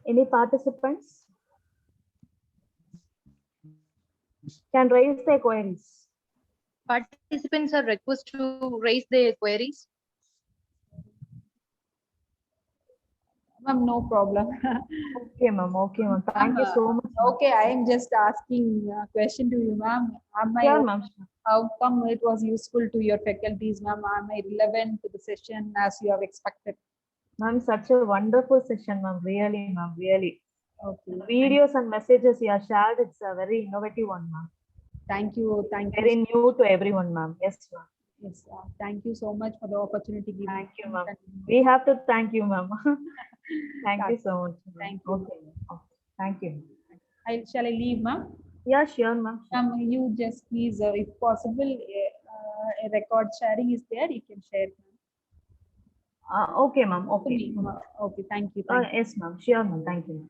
Any participants can raise their queries. Participants are requested to raise their queries. Ma'am, no problem. Okay, ma'am. Okay, ma'am. Thank you so much. ma'am. Okay, I am just asking a question to you, ma'am. Sure, ma'am. Sure. How come it was useful to your faculties, ma'am? Am I relevant to the session as you have expected? Ma'am, such a wonderful session, ma'am. Really, ma'am. Really. Okay. The videos and messages you have shared, it's a very innovative one, ma'am. Thank you. Thank Very you. new to everyone, ma'am. Yes, ma'am. Yes, thank you so much for the opportunity given. Thank you, ma'am. We have to thank you, ma'am. Thank you so much. ma'am. Thank you. Okay. Okay. Thank you. Shall I leave, ma'am? Yeah, sure, ma'am. Ma'am, you just please, if possible, a record sharing is there. You can share. Okay, ma'am. To Okay. me. Okay, thank you. Thank you. Yes, ma'am. Sure, ma'am. Thank you.